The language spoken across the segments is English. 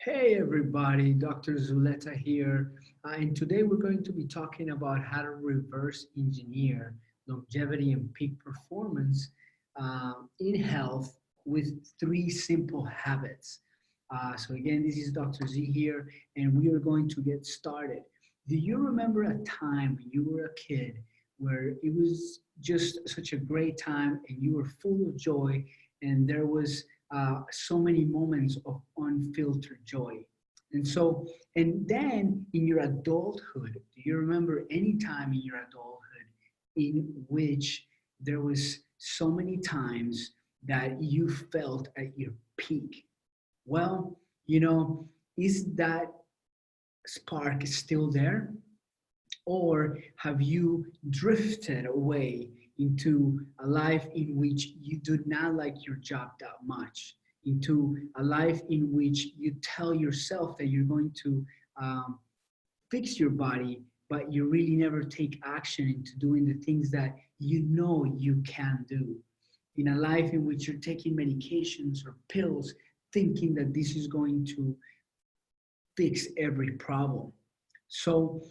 Hey everybody, Dr. Zuleta here, and today we're going to be talking about how to reverse engineer longevity and peak performance in health with three simple habits. So again, this is Dr. Z here, and we are going to get started. Do you remember a time when you were a kid where it was just such a great time and you were full of joy and there was so many moments of unfiltered joy. And then in your adulthood, do you remember any time in your adulthood in which there was so many times that you felt at your peak? Well, is that spark still there? Or have you drifted away into a life in which you do not like your job that much, into a life in which you tell yourself that you're going to um, fix your body, but you really never take action into doing the things that you know you can do? In a life in which you're taking medications or pills, thinking that this is going to fix every problem. So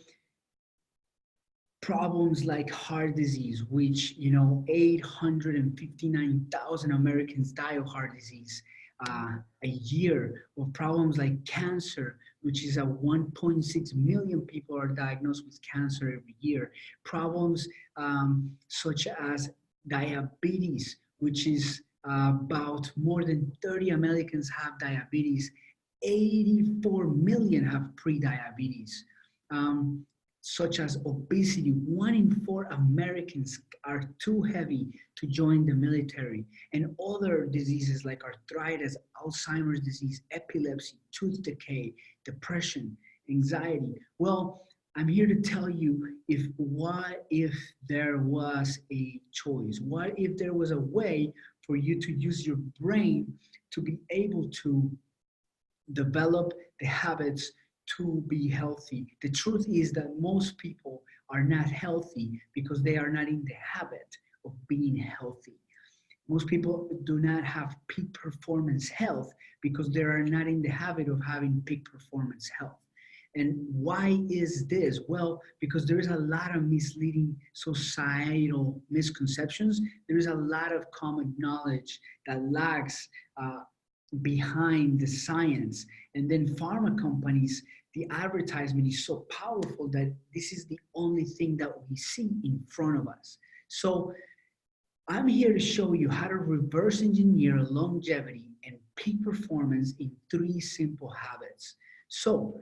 problems like heart disease, which 859,000 Americans die of heart disease a year, or problems like cancer, which is a 1.6 million people are diagnosed with cancer every year. Problems such as diabetes, which is about more than 30 Americans have diabetes. 84 million have pre-diabetes. Um, such as obesity. 1 in 4 Americans are too heavy to join the military, and other diseases like arthritis, Alzheimer's disease, epilepsy, tooth decay, depression, anxiety. Well, I'm here to tell you, if what if there was a choice? What if there was a way for you to use your brain to be able to develop the habits to be healthy? The truth is that most people are not healthy because they are not in the habit of being healthy. Most people do not have peak performance health because they are not in the habit of having peak performance health. And why is this? Well, because there is a lot of misleading societal misconceptions. There is a lot of common knowledge that lacks behind the science. And then pharma companies, the advertisement is so powerful that this is the only thing that we see in front of us. So I'm here to show you how to reverse engineer longevity and peak performance in three simple habits. So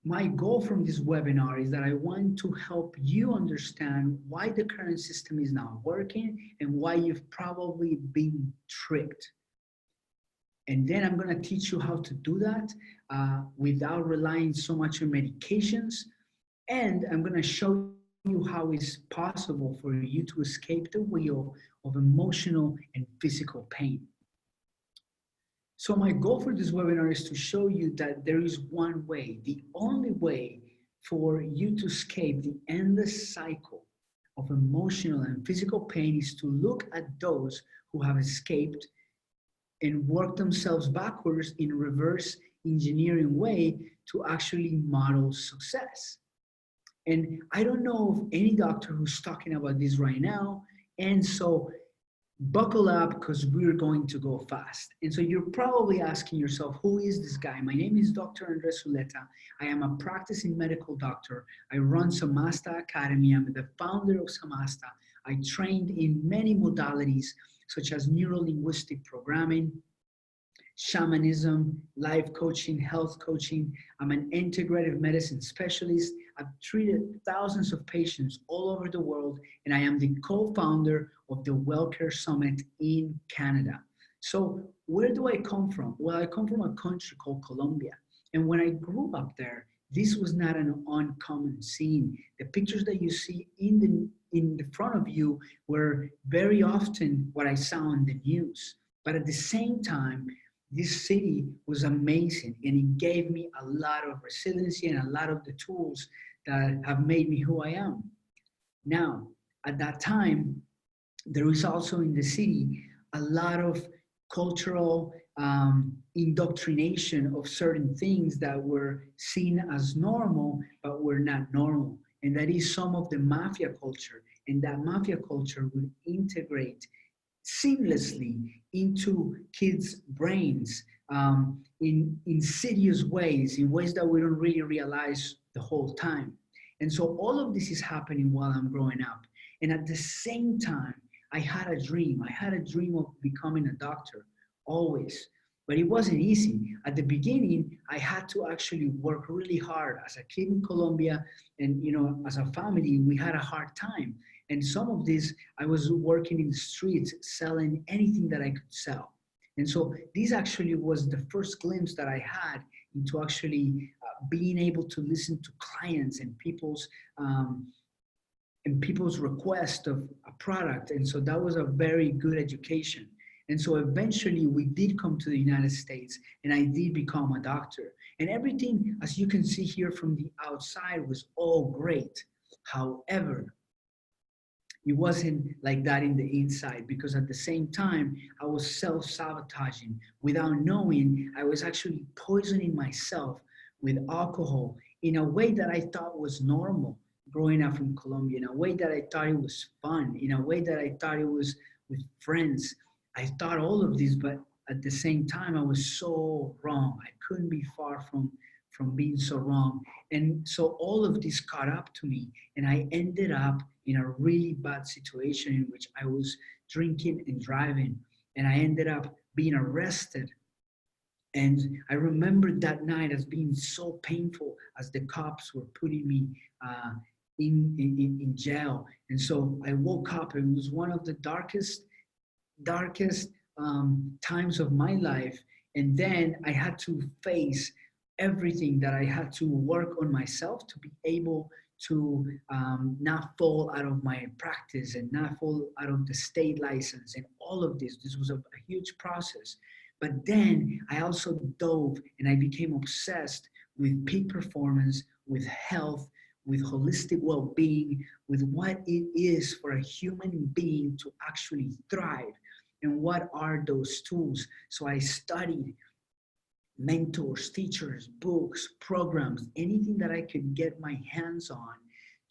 my goal from this webinar is that I want to help you understand why the current system is not working and why you've probably been tricked. And then I'm going to teach you how to do that without relying so much on medications. And I'm going to show you how it's possible for you to escape the wheel of emotional and physical pain. So my goal for this webinar is to show you that there is one way, the only way for you to escape the endless cycle of emotional and physical pain is to look at those who have escaped and work themselves backwards in a reverse engineering way to actually model success. And I don't know of any doctor who's talking about this right now. And so buckle up because we're going to go fast. And so you're probably asking yourself, who is this guy? My name is Dr. Andres Zuleta. I am a practicing medical doctor. I run Samasta Academy. I'm the founder of Samasta. I trained in many modalities such as neuro-linguistic programming, shamanism, life coaching, health coaching. I'm an integrative medicine specialist. I've treated thousands of patients all over the world, and I am the co-founder of the WellCare Summit in Canada. So where do I come from? Well, I come from a country called Colombia. And when I grew up there, this was not an uncommon scene. The pictures that you see in the front of you were very often what I saw on the news. But at the same time, this city was amazing and it gave me a lot of resiliency and a lot of the tools that have made me who I am. Now, at that time, there was also in the city a lot of cultural indoctrination of certain things that were seen as normal but were not normal. And that is some of the mafia culture. And that mafia culture would integrate seamlessly into kids' brains in insidious ways, in ways that we don't really realize the whole time. And so all of this is happening while I'm growing up. And at the same time, I had a dream. I had a dream of becoming a doctor, always. But it wasn't easy. At the beginning, I had to actually work really hard. As a kid in Colombia, and as a family, we had a hard time. And some of this, I was working in the streets, selling anything that I could sell. And so this actually was the first glimpse that I had into actually being able to listen to clients and people's request of a product. And so that was a very good education. And so eventually we did come to the United States and I did become a doctor. And everything, as you can see here from the outside, was all great. However, it wasn't like that in the inside, because at the same time, I was self-sabotaging. Without knowing, I was actually poisoning myself with alcohol in a way that I thought was normal growing up from Colombia, in a way that I thought it was fun, in a way that I thought it was with friends. I thought all of this, but at the same time, I was so wrong. I couldn't be far from being so wrong. And so all of this caught up to me, and I ended up in a really bad situation in which I was drinking and driving, and I ended up being arrested. And I remember that night as being so painful as the cops were putting me in jail. And so I woke up, and it was one of the darkest times of my life. And then I had to face everything that I had to work on myself to be able to not fall out of my practice and not fall out of the state license and all of this. This was a huge process. But then I also dove and I became obsessed with peak performance, with health, with holistic well-being, with what it is for a human being to actually thrive and what are those tools. So I studied mentors, teachers, books, programs, anything that I could get my hands on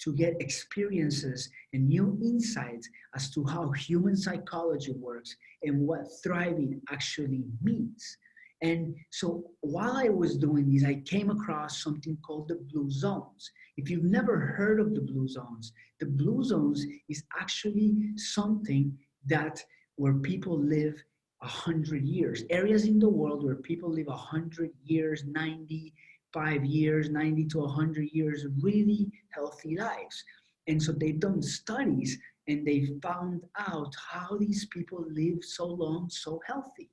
to get experiences and new insights as to how human psychology works and what thriving actually means. And so while I was doing this, I came across something called the blue zones. If you've never heard of the blue zones is actually something that where people live 100 years, areas in the world where people live 100 years, 95 years, 90 to 100 years, really healthy lives. And so they've done studies and they found out how these people live so long, so healthy.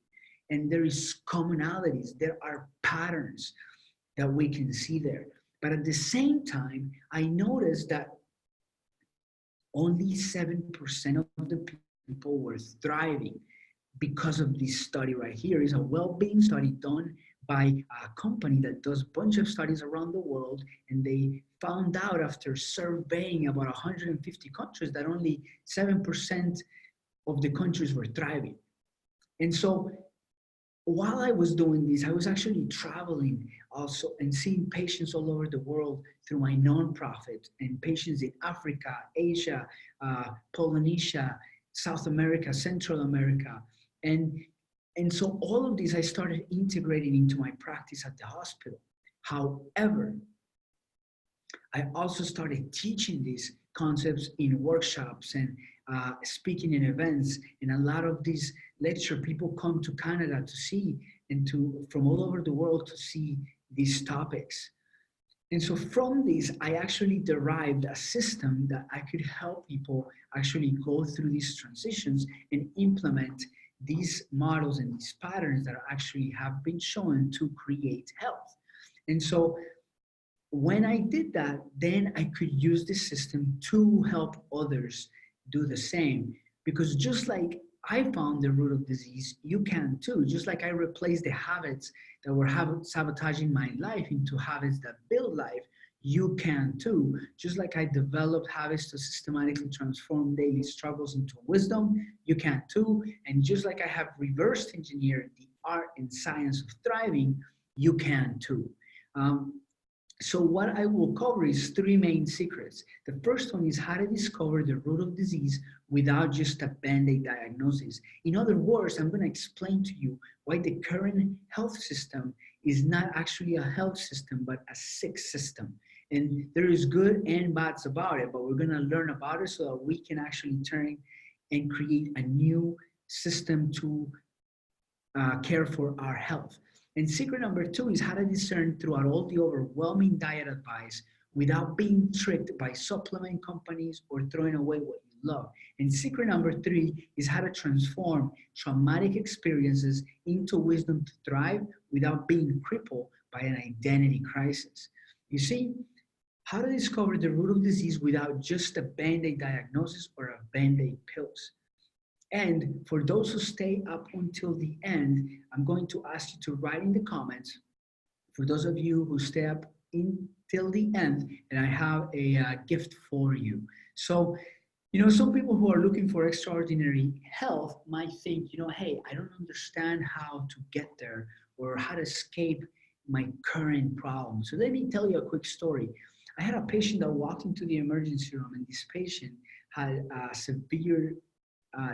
And there is commonalities, there are patterns that we can see there. But at the same time, I noticed that only 7% of the people were thriving because of this study right here. Is a well-being study done by a company that does a bunch of studies around the world, and they found out after surveying about 150 countries that only 7% of the countries were thriving. And so while I was doing this, I was actually traveling also and seeing patients all over the world through my nonprofit, and patients in Africa, Asia, Polynesia, South America, Central America. And, and so all of this I started integrating into my practice at the hospital. However, I also started teaching these concepts in workshops and speaking in events. And a lot of these lecture people come to Canada to see and to from all over the world to see these topics. And so from this, I actually derived a system that I could help people actually go through these transitions and implement these models and these patterns that actually have been shown to create health. And so when I did that, then I could use this system to help others do the same. Because just like I found the root of disease, you can too. Just like I replaced the habits that were sabotaging my life into habits that build life, you can too. Just like I developed habits to systematically transform daily struggles into wisdom, you can too. And just like I have reversed engineered the art and science of thriving, you can too. Um, so what I will cover is three main secrets. The first one is how to discover the root of disease without just a band-aid diagnosis. In other words, I'm going to explain to you why the current health system is not actually a health system, but a sick system. And there is good and bads about it, but we're going to learn about it so that we can actually turn and create a new system to care for our health. And secret number two is how to discern throughout all the overwhelming diet advice without being tricked by supplement companies or throwing away what you love. And secret number three is how to transform traumatic experiences into wisdom to thrive without being crippled by an identity crisis. You see, how to discover the root of disease without just a band-aid diagnosis or a band-aid pills. And for those who stay up until the end, I'm going to ask you to write in the comments. For those of you who stay up until the end, and I have a gift for you. So, some people who are looking for extraordinary health might think, hey, I don't understand how to get there or how to escape my current problem. So let me tell you a quick story. I had a patient that walked into the emergency room, and this patient had severe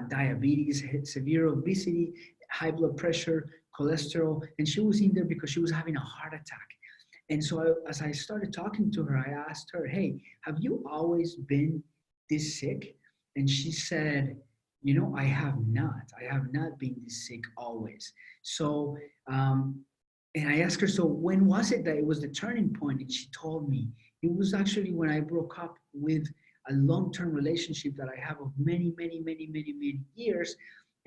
diabetes, severe obesity, high blood pressure, cholesterol, and she was in there because she was having a heart attack. And so as I started talking to her, I asked her, hey, have you always been this sick? And she said, I have not. I have not been this sick always. So, and I asked her, so when was it that it was the turning point? And she told me, it was actually when I broke up with a long-term relationship that I have of many, many, many, many, many years.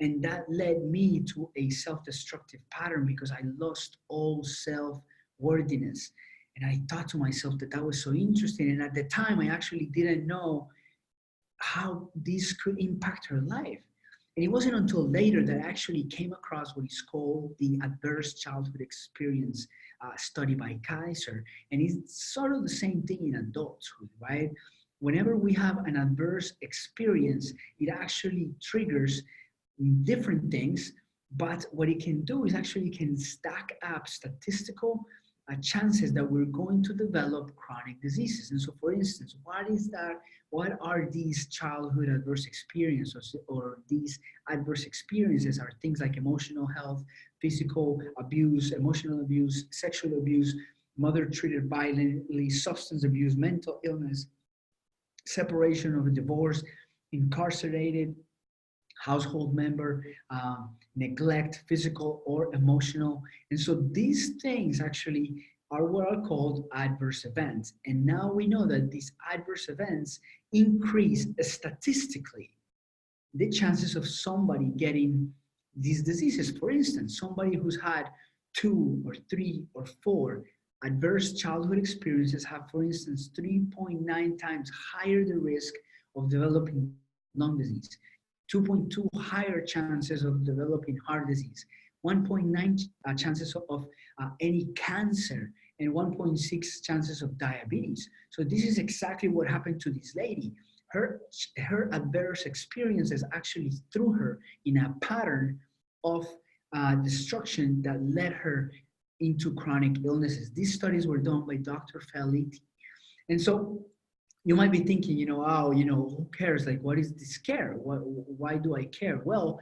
And that led me to a self-destructive pattern because I lost all self-worthiness. And I thought to myself that that was so interesting. And at the time, I actually didn't know how this could impact her life. And it wasn't until later that I actually came across what is called the adverse childhood experience study by Kaiser. And it's sort of the same thing in adulthood, right? Whenever we have an adverse experience, it actually triggers different things, but what it can do is actually can stack up statistical chances that we're going to develop chronic diseases. And so, for instance, what is that? What are these childhood adverse experiences, or these adverse experiences are things like emotional health, physical abuse, emotional abuse, sexual abuse, mother treated violently, substance abuse, mental illness, separation of a divorce, incarcerated, household member, neglect, physical or emotional. And so these things actually are what are called adverse events. And now we know that these adverse events increase statistically the chances of somebody getting these diseases. For instance, somebody who's had 2 or 3 or 4 adverse childhood experiences have, for instance, 3.9 times higher the risk of developing lung disease, 2.2 higher chances of developing heart disease, 1.9 chances of any cancer, and 1.6 chances of diabetes. So this is exactly what happened to this lady. Her adverse experiences actually threw her in a pattern of destruction that led her into chronic illnesses. These studies were done by Dr. Felitti. And so you might be thinking, who cares? Like, what is this care? Why do I care? Well,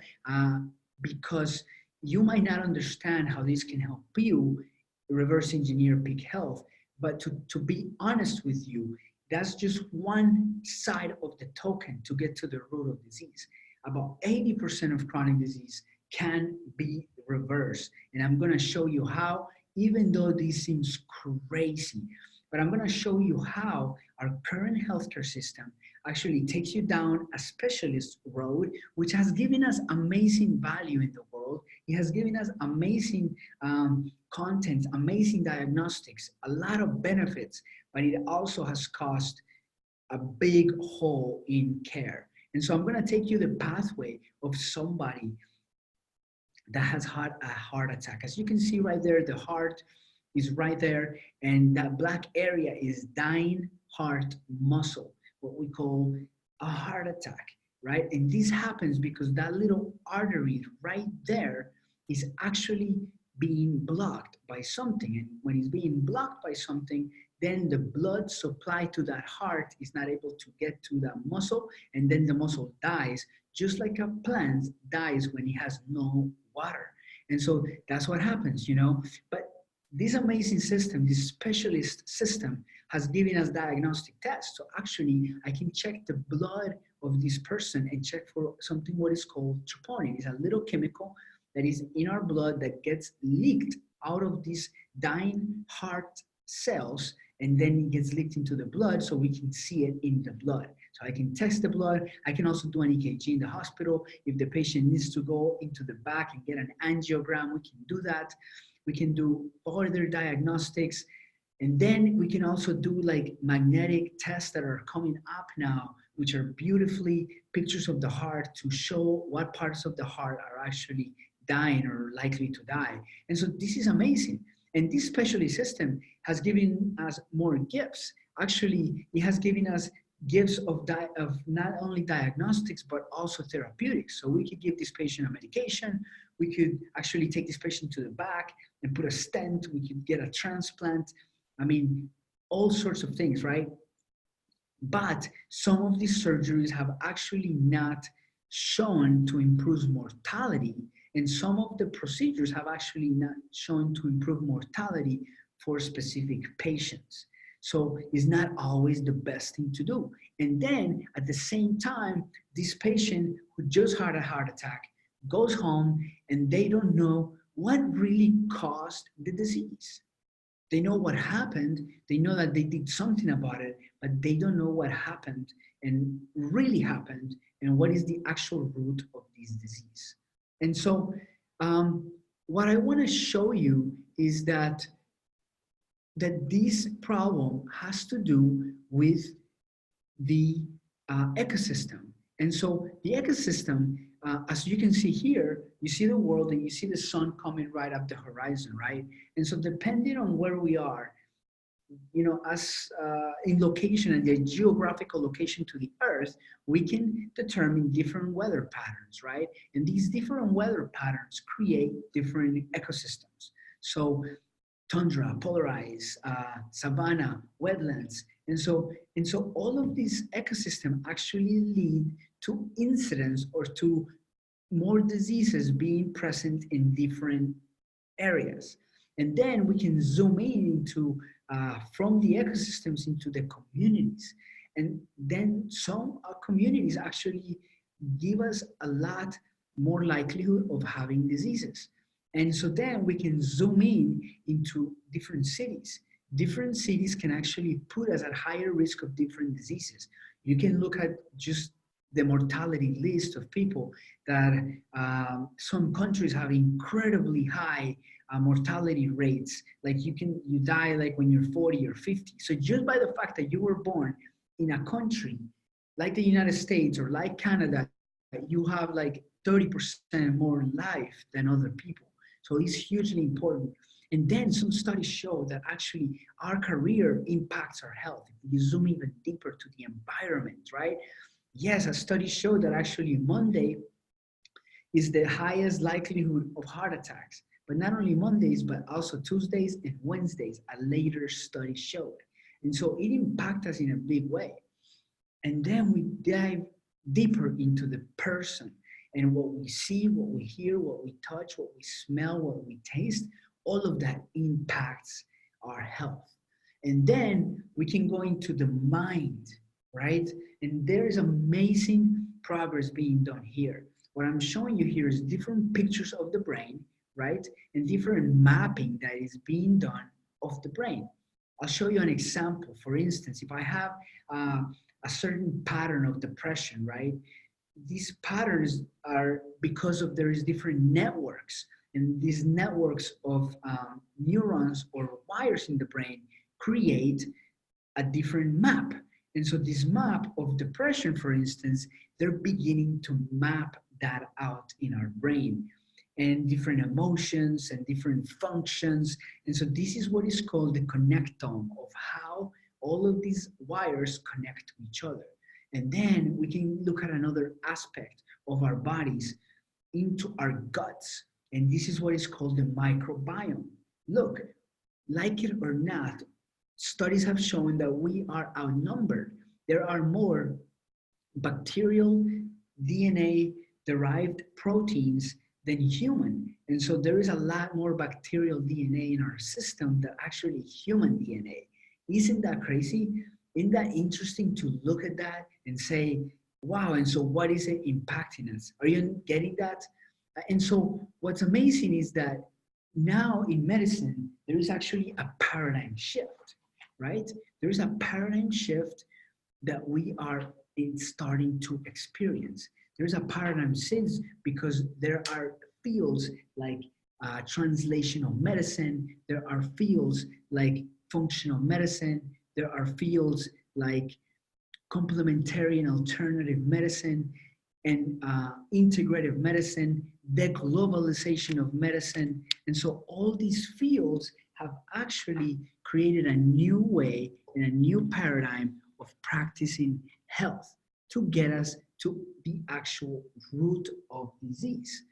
because you might not understand how this can help you reverse engineer peak health. But to be honest with you, that's just one side of the token to get to the root of disease. About 80% of chronic disease can be reversed. And I'm going to show you how, even though this seems crazy, but I'm going to show you how our current healthcare system actually takes you down a specialist road, which has given us amazing value in the world. It has given us amazing content, amazing diagnostics, a lot of benefits, but it also has caused a big hole in care. And so I'm going to take you the pathway of somebody that has had a heart attack. As you can see right there, the heart is right there, and that black area is dying heart muscle, what we call a heart attack, right? And this happens because that little artery right there is actually being blocked by something. And when it's being blocked by something, then the blood supply to that heart is not able to get to that muscle, and then the muscle dies, just like a plant dies when it has no water. And so that's what happens, you know. But this amazing system, this specialist system, has given us diagnostic tests. So actually, I can check the blood of this person and check for something what is called troponin. It's a little chemical that is in our blood that gets leaked out of these dying heart cells, and then it gets leaked into the blood so we can see it in the blood. So I can test the blood. I can also do an EKG in the hospital. If the patient needs to go into the back and get an angiogram, we can do that. We can do further diagnostics. And then we can also do like magnetic tests that are coming up now, which are beautifully pictures of the heart to show what parts of the heart are actually dying or likely to die. And so this is amazing. And this specialist system has given us more gifts. Actually, it has given us gifts of not only diagnostics, but also therapeutics. So we could give this patient a medication. We could actually take this patient to the back and put a stent. We could get a transplant. I mean, all sorts of things, right? But some of these surgeries have actually not shown to improve mortality, and some of the procedures have actually not shown to improve mortality for specific patients. So it's not always the best thing to do. And then at the same time, this patient who just had a heart attack goes home and they don't know what really caused the disease. They know what happened, they know that they did something about it, but they don't know what happened and really happened and what is the actual root of this disease. And so what I want to show you is that this problem has to do with the ecosystem. And so the ecosystem, as you can see here, you see the world and you see the sun coming right up the horizon, right? And so depending on where we are, you know, as in location and the geographical location to the earth, we can determine different weather patterns, right? And these different weather patterns create different ecosystems. So tundra, polarized, savanna, wetlands. And so all of these ecosystems actually lead to incidents or to more diseases being present in different areas. And then we can zoom in into from the ecosystems into the communities. And then some communities actually give us a lot more likelihood of having diseases. And so then we can zoom in into different cities. Different cities can actually put us at higher risk of different diseases. You can look at just the mortality list of people that some countries have incredibly high mortality rates. Like you die like when you're 40 or 50. So just by the fact that you were born in a country like the United States or like Canada, you have like 30% more life than other people. So it's hugely important. And then some studies show that actually our career impacts our health. If you zoom even deeper to the environment, right? Yes, a study showed that actually Monday is the highest likelihood of heart attacks. But not only Mondays, but also Tuesdays and Wednesdays, a later study showed. And so it impacts us in a big way. And then we dive deeper into the person and what we see, what we hear, what we touch, what we smell, what we taste, all of that impacts our health. And then we can go into the mind, right? And there is amazing progress being done here. What I'm showing you here is different pictures of the brain, right? And different mapping that is being done of the brain. I'll show you an example. For instance, if I have a certain pattern of depression, right? These patterns are because of there is different networks, and these networks of neurons or wires in the brain create a different map. And so this map of depression, for instance, they're beginning to map that out in our brain and different emotions and different functions. And so this is what is called the connectome of how all of these wires connect to each other. And then we can look at another aspect of our bodies into our guts. And this is what is called the microbiome. Look, like it or not, studies have shown that we are outnumbered. There are more bacterial DNA derived proteins than human. And so there is a lot more bacterial DNA in our system than actually human DNA. Isn't that crazy? Isn't that interesting to look at that and say, wow, and so what is it impacting us? Are you getting that? And so what's amazing is that now in medicine, there is actually a paradigm shift, right? There is a paradigm shift that we are starting to experience. There's a paradigm shift because there are fields like translational medicine, there are fields like functional medicine, there are fields like complementary and alternative medicine and integrative medicine, the globalization of medicine. And so all these fields have actually created a new way and a new paradigm of practicing health to get us to the actual root of disease.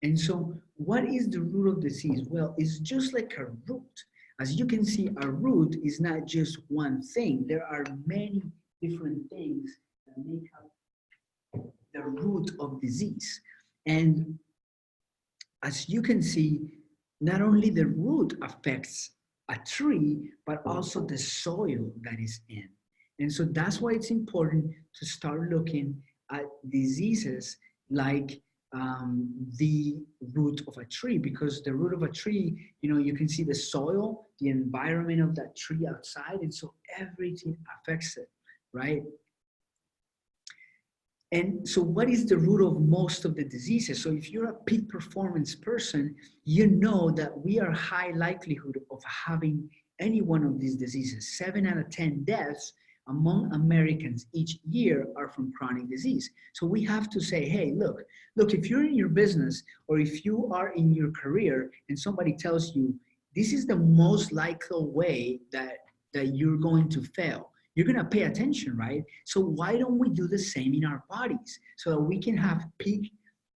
And so what is the root of disease? Well, it's just like a root. As you can see, a root is not just one thing. There are many different things that make up the root of disease. And as you can see, not only the root affects a tree, but also the soil that is in. And so that's why it's important to start looking at diseases like the root of a tree, because the root of a tree, you can see the soil, the environment of that tree outside, and so everything affects it, right? And so what is the root of most of the diseases? So if you're a peak performance person, you know that we are high likelihood of having any one of these diseases. 7 out of 10 deaths among Americans each year are from chronic disease. So we have to say, hey, look, if you're in your business or if you are in your career and somebody tells you, this is the most likely way that you're going to fail, you're going to pay attention, right? So why don't we do the same in our bodies so that we can have peak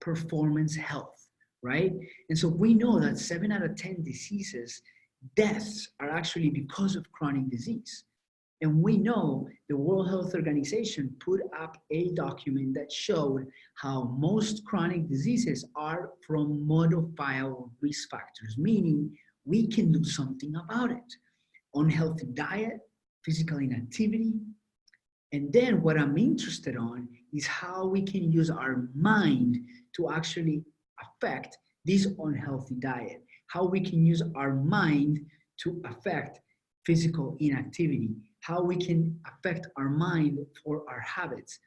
performance health, right? And so we know that 7 out of 10 diseases, deaths are actually because of chronic disease. And we know the World Health Organization put up a document that showed how most chronic diseases are from modifiable risk factors, meaning we can do something about it. Unhealthy diet, physical inactivity. And then what I'm interested on is how we can use our mind to actually affect this unhealthy diet, how we can use our mind to affect physical inactivity, how we can affect our mind for our habits,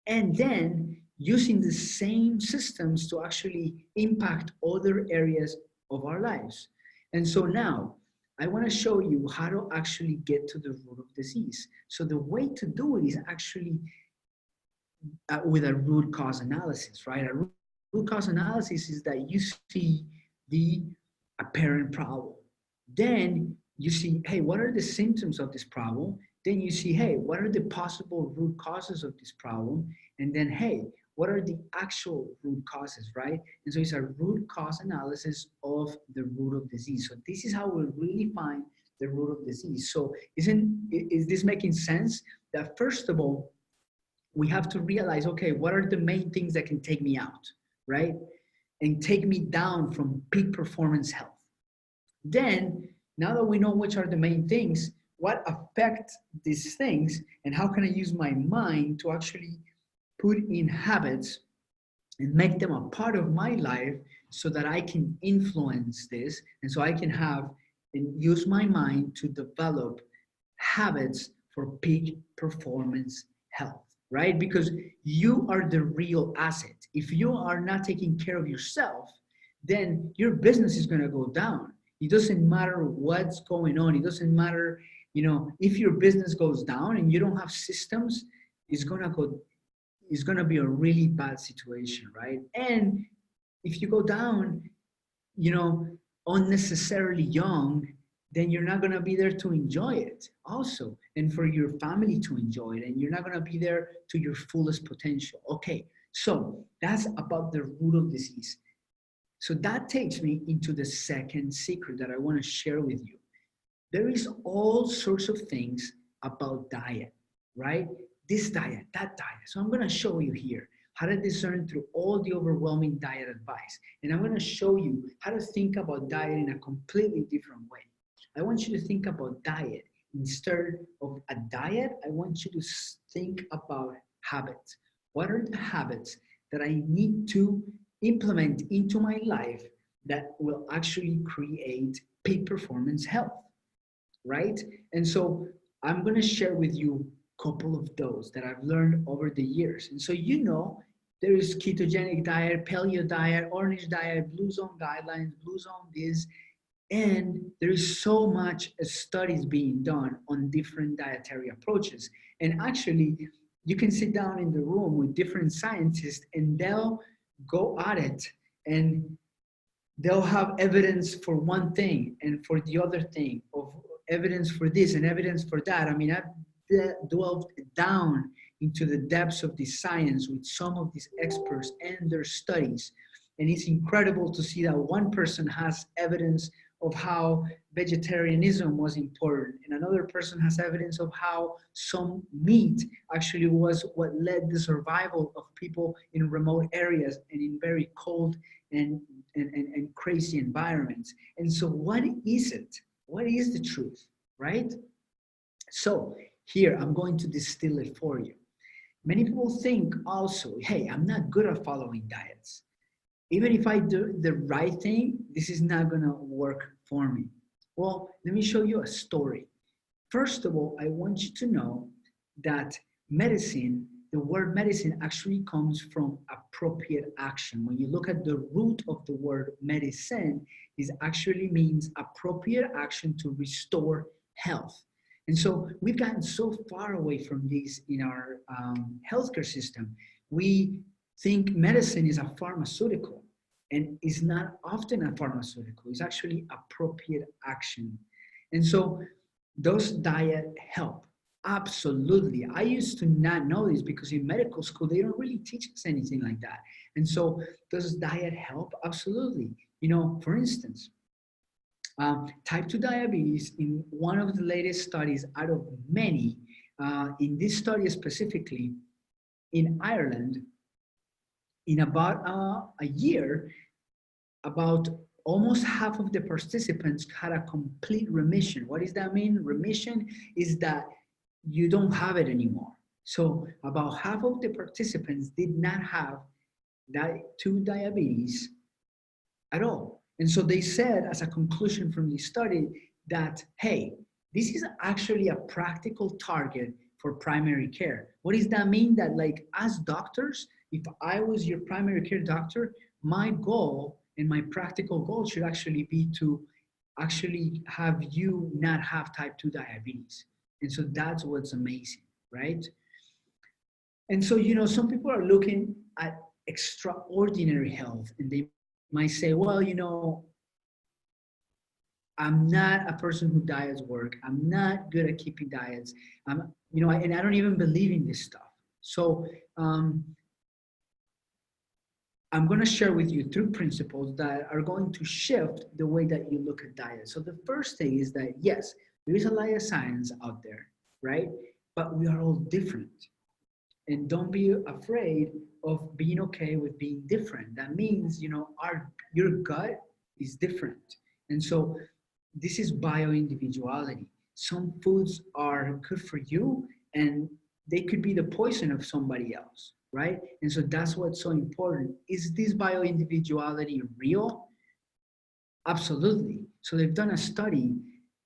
and then using the same systems to actually impact other areas of our lives. And so now, I want to show you how to actually get to the root of disease. So the way to do it is actually with a root cause analysis, right? A root cause analysis is that you see the apparent problem. Then you see, hey, what are the symptoms of this problem? Then you see, hey, what are the possible root causes of this problem? And then, hey, what are the actual root causes, right? And so it's a root cause analysis of the root of disease. So this is how we really find the root of disease. So is this making sense? That first of all, we have to realize, okay, what are the main things that can take me out, right? And take me down from peak performance health. Then, now that we know which are the main things, what affect these things, and how can I use my mind to actually put in habits and make them a part of my life so that I can influence this, and so I can have and use my mind to develop habits for peak performance health, right? Because you are the real asset. If you are not taking care of yourself, then your business is going to go down. It doesn't matter what's going on. It doesn't matter, if your business goes down and you don't have systems, it's going to be a really bad situation, right? And if you go down, unnecessarily young, then you're not going to be there to enjoy it also, and for your family to enjoy it, and you're not going to be there to your fullest potential. Okay, so that's about the root of disease. So that takes me into the second secret that I want to share with you. There is all sorts of things about diet, right? This diet, that diet. So I'm going to show you here how to discern through all the overwhelming diet advice. And I'm going to show you how to think about diet in a completely different way. I want you to think about diet. Instead of a diet, I want you to think about habits. What are the habits that I need to implement into my life that will actually create peak performance health? Right? And so I'm going to share with you a couple of those that I've learned over the years. And so, there is ketogenic diet, paleo diet, orange diet, blue zone guidelines, blue zone this, and there is so much studies being done on different dietary approaches. And actually, you can sit down in the room with different scientists and they'll go at it and they'll have evidence for one thing and for the other thing, of evidence for this and evidence for that. I mean, I've delved down into the depths of this science with some of these experts and their studies. And it's incredible to see that one person has evidence of how vegetarianism was important, and another person has evidence of how some meat actually was what led the survival of people in remote areas and in very cold and crazy environments. And so what is it? What is the truth, right? So here, I'm going to distill it for you. Many people think also, hey, I'm not good at following diets. Even if I do the right thing, this is not going to work for me. Well, let me show you a story. First of all, I want you to know that medicine, the word medicine actually comes from appropriate action. When you look at the root of the word medicine, it actually means appropriate action to restore health. And so we've gotten so far away from this in our healthcare system. We think medicine is a pharmaceutical, and is not often a pharmaceutical. It's actually appropriate action. And so does diet help? Absolutely. I used to not know this because in medical school, they don't really teach us anything like that. And so does diet help? Absolutely. For instance, type 2 diabetes, in one of the latest studies out of many, in this study specifically, in Ireland, in about a year, about almost half of the participants had a complete remission. What does that mean? Remission is that you don't have it anymore. So about half of the participants did not have type 2 diabetes at all. And so they said, as a conclusion from this study, that, hey, this is actually a practical target for primary care. What does that mean? That, like, as doctors, if I was your primary care doctor, my goal and my practical goal should actually be to actually have you not have type 2 diabetes. And so that's what's amazing, right? And so, some people are looking at extraordinary health and they might say, well, I'm not a person who diets work. I'm not good at keeping diets. And I don't even believe in this stuff. So I'm going to share with you 3 principles that are going to shift the way that you look at diet. So the first thing is that, yes, there is a lot of science out there, right? But we are all different. And don't be afraid of being okay with being different. That means, your gut is different. And so this is bio-individuality. Some foods are good for you and they could be the poison of somebody else, right? And so that's what's so important. Is this bio-individuality real? Absolutely. So they've done a study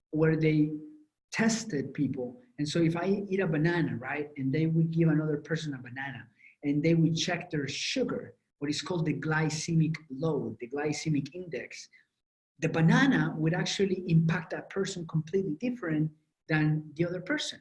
where they tested people. And so if I eat a banana, right, and they would give another person a banana, and they would check their sugar, what is called the glycemic load, the glycemic index, the banana would actually impact that person completely different than the other person.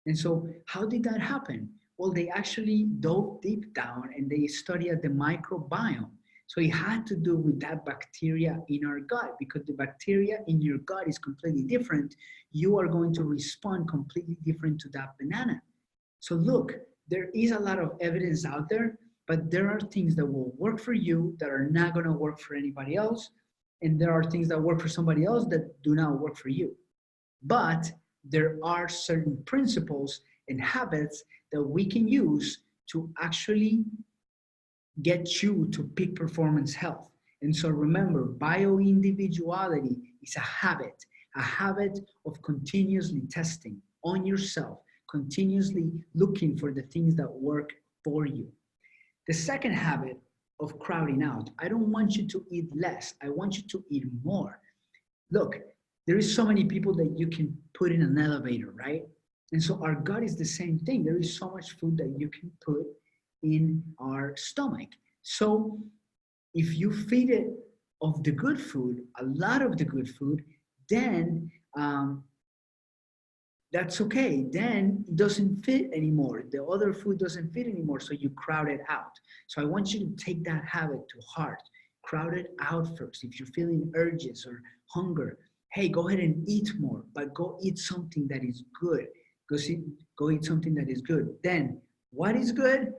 And so how did that happen? Well, they actually dove deep down and they studied the microbiome. So it had to do with that bacteria in our gut, because the bacteria in your gut is completely different. You are going to respond completely different to that banana. So look, there is a lot of evidence out there, But there are things that will work for you that are not going to work for anybody else. And there are things that work for somebody else that do not work for you. But there are certain principles and habits that we can use to actually get you to peak performance health. And so remember, bioindividuality is a habit of continuously testing on yourself, continuously looking for the things that work for you. The second habit of crowding out, I don't want you to eat less. I want you to eat more. Look, there is so many people that you can put in an elevator, right? And so our gut is the same thing. There is so much food that you can put in our stomach. So if you feed it of the good food, a lot of the good food, then that's okay. Then it doesn't fit anymore. The other food doesn't fit anymore, so you crowd it out. So I want you to take that habit to heart. Crowd it out first. If you're feeling urges or hunger, hey, go ahead and eat more, but go eat something that is good. Go eat something that is good. Then, what is good?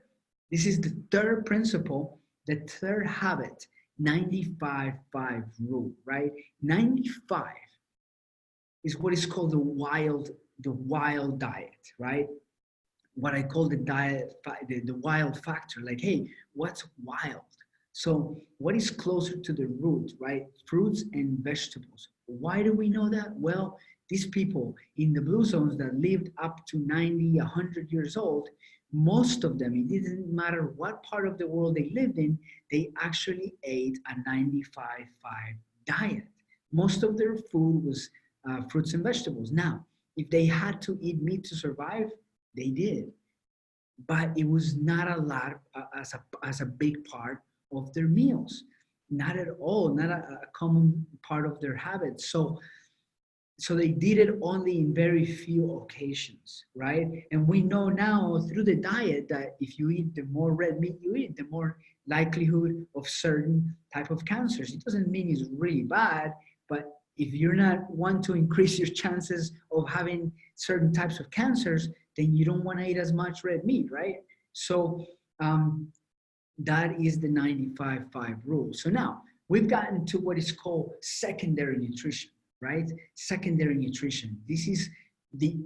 This is the third principle, the third habit, 95-5 rule, right? 95 is what is called the wild diet, right? What I call the diet, the wild factor. Like, hey, what's wild? So what is closer to the root, right? Fruits and vegetables. Why do we know that? Well, these people in the blue zones that lived up to 90, 100 years old, most of them, it didn't matter what part of the world they lived in, they actually ate a 95-5 diet. Most of their food was fruits and vegetables. Now, if they had to eat meat to survive, they did. But it was not a lot as a big part of their meals. Not at all, not a common part of their habits. So they did it only in very few occasions, right? And we know now through the diet that if you eat the more red meat you eat, the more likelihood of certain type of cancers. It doesn't mean it's really bad, but if you're not want to increase your chances of having certain types of cancers, then you don't want to eat as much red meat, right? So that is the 95-5 rule. So now we've gotten to what is called secondary nutrition, right? Secondary nutrition. This is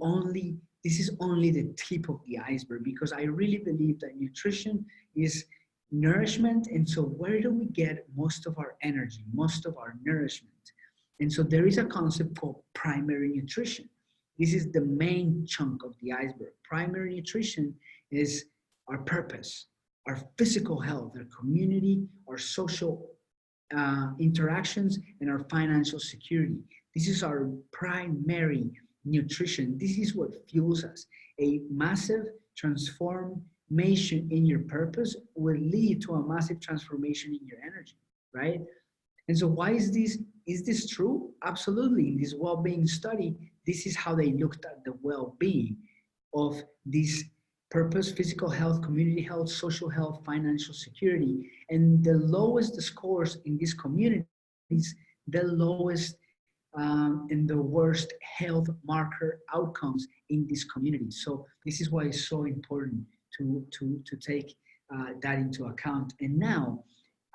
only the tip of the iceberg, because I really believe that nutrition is nourishment. And so where do we get most of our energy, most of our nourishment? And so there is a concept called primary nutrition. This is the main chunk of the iceberg. Primary nutrition is our purpose, our physical health, our community, our social interactions, and our financial security. This is our primary nutrition. This is what fuels us. A massive transformation in your purpose will lead to a massive transformation in your energy, right? And so why is this? Is this true? Absolutely. In this well-being study, this is how they looked at the well-being of this purpose, physical health, community health, social health, financial security. And the lowest the scores in these communities, the lowest and the worst health marker outcomes in these communities. So this is why it's so important to take that into account. And now,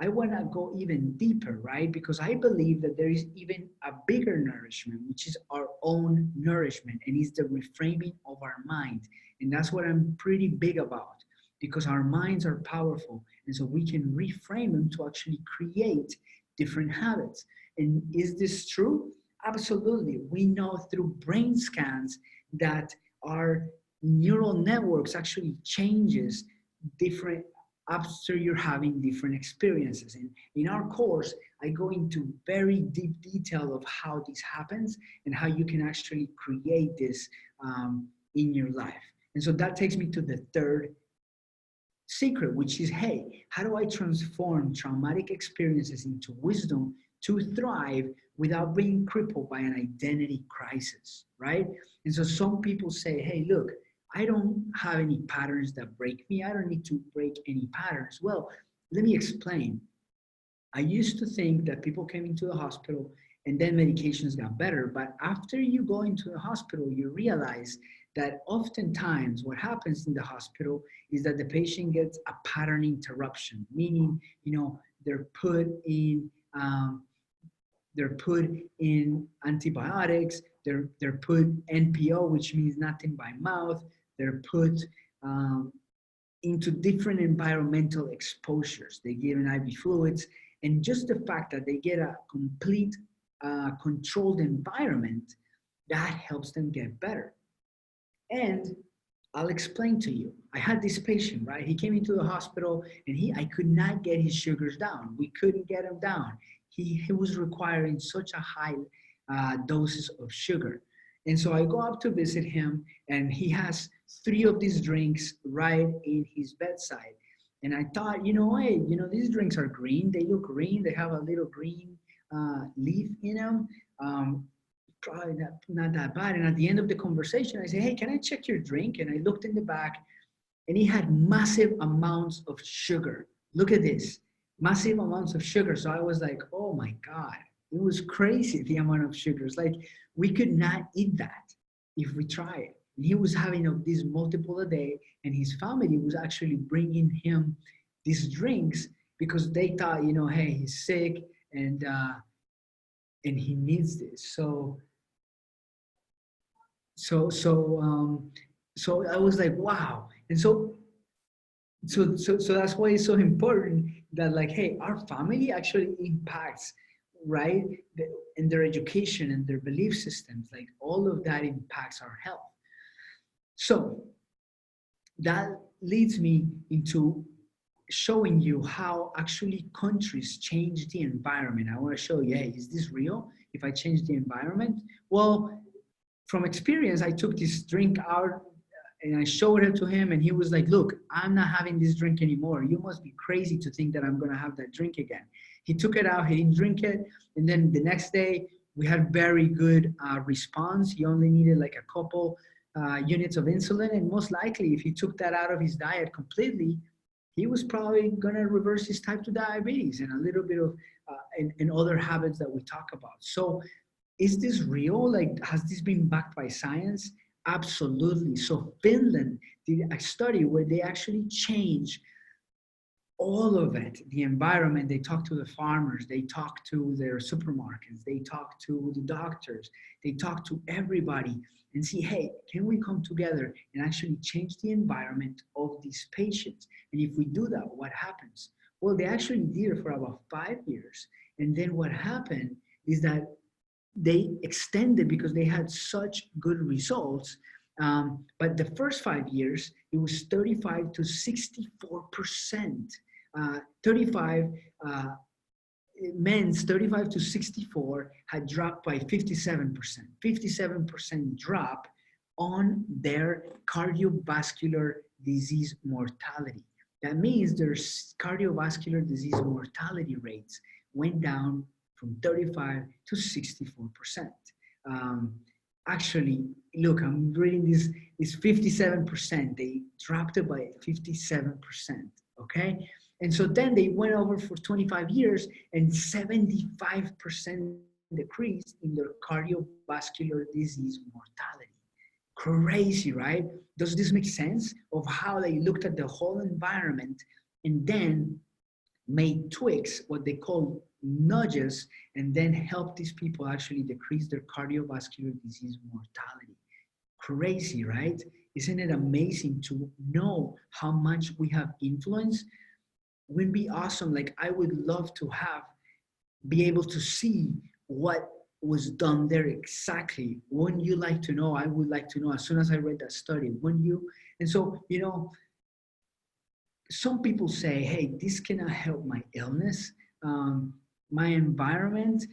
I want to go even deeper, right? Because I believe that there is even a bigger nourishment, which is our own nourishment, and is the reframing of our mind. And that's what I'm pretty big about, because our minds are powerful. And so we can reframe them to actually create different habits. And is this true? Absolutely. We know through brain scans that our neural networks actually changes different after you're having different experiences. And in our course, I go into very deep detail of how this happens and how you can actually create this in your life. And so that takes me to the third secret, which is, hey, how do I transform traumatic experiences into wisdom to thrive without being crippled by an identity crisis, right? And so some people say, hey, look, I don't have any patterns that break me. I don't need to break any patterns. Well, let me explain. I used to think that people came into the hospital and then medications got better. But after you go into the hospital, you realize that oftentimes what happens in the hospital is that the patient gets a pattern interruption, meaning, they're put in um, they're put in antibiotics, they're put NPO, which means nothing by mouth, they're put um, into different environmental exposures. They give an IV fluids, and just the fact that they get a complete controlled environment, that helps them get better. And I'll explain to you. I had this patient, right? He came into the hospital and I could not get his sugars down. We couldn't get him down. He was requiring such a high doses of sugar. And so I go up to visit him, and he has three of these drinks right in his bedside. And I thought, hey, these drinks are green. They look green. They have a little green leaf in them. Probably not that bad. And at the end of the conversation, I say, hey, can I check your drink? And I looked in the back, and he had massive amounts of sugar. Look at this, massive amounts of sugar. So I was like, oh my God, it was crazy, the amount of sugars. Like, we could not eat that if we try it. And he was having these multiple a day, and his family was actually bringing him these drinks because they thought, hey, he's sick, and he needs this. So I was like, wow. And so that's why it's so important that, like, hey, our family actually impacts, right? And their education and their belief systems, like all of that impacts our health. So that leads me into showing you how actually countries change the environment. I want to show you, hey, is this real? If I change the environment? Well, from experience, I took this drink out and I showed it to him, and he was like, look, I'm not having this drink anymore. You must be crazy to think that I'm going to have that drink again. He took it out, he didn't drink it. And then the next day, we had very good response. He only needed like a couple units of insulin. And most likely, if he took that out of his diet completely, he was probably going to reverse his type 2 diabetes and a little bit of and other habits that we talk about. So is this real? Like, has this been backed by science? Absolutely. So Finland did a study where they actually changed all of it, the environment. They talked to the farmers, they talked to their supermarkets, they talked to the doctors, they talked to everybody and see, hey, can we come together and actually change the environment of these patients? And if we do that, what happens? Well, they actually did it for about 5 years. And then what happened is that they extended because they had such good results. But the first 5 years, it was 35 to 64%. 35 men's 35 to 64 had dropped by 57%. 57% drop on their cardiovascular disease mortality. That means their cardiovascular disease mortality rates went down from 35 to 64%. Actually, look, I'm reading this is 57%. They dropped it by 57%, okay? And so then they went over for 25 years and 75% decrease in their cardiovascular disease mortality. Crazy, right? Does this make sense of how they looked at the whole environment and then made tweaks, what they call nudges, and then help these people actually decrease their cardiovascular disease mortality? Crazy, right? Isn't it amazing to know how much we have influence? Would be awesome. Like, I would love to be able to see what was done there exactly. Wouldn't you like to know? I would like to know as soon as I read that study, wouldn't you? And so, some people say, hey, this cannot help my illness. My environment,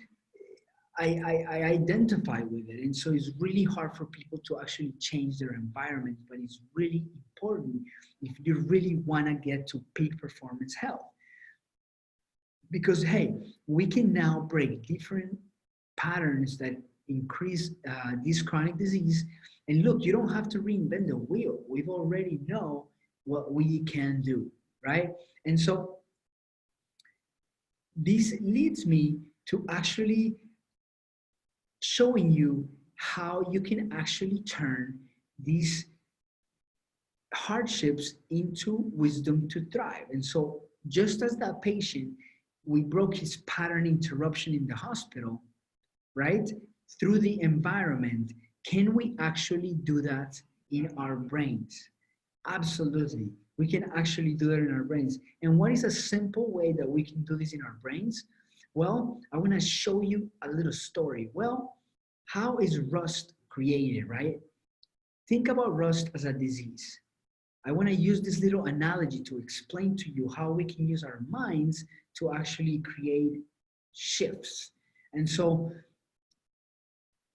I identify with it. And so it's really hard for people to actually change their environment, but it's really important if you really want to get to peak performance health. Because, hey, we can now break different patterns that increase this chronic disease. And look, you don't have to reinvent the wheel. We've already know what we can do, right? And so this leads me to actually showing you how you can actually turn these hardships into wisdom to thrive. And so, just as that patient, we broke his pattern interruption in the hospital, right? Through the environment, can we actually do that in our brains? Absolutely. We can actually do that in our brains. And what is a simple way that we can do this in our brains? Well, I want to show you a little story. Well, how is rust created, right? Think about rust as a disease. I want to use this little analogy to explain to you how we can use our minds to actually create shifts. And so,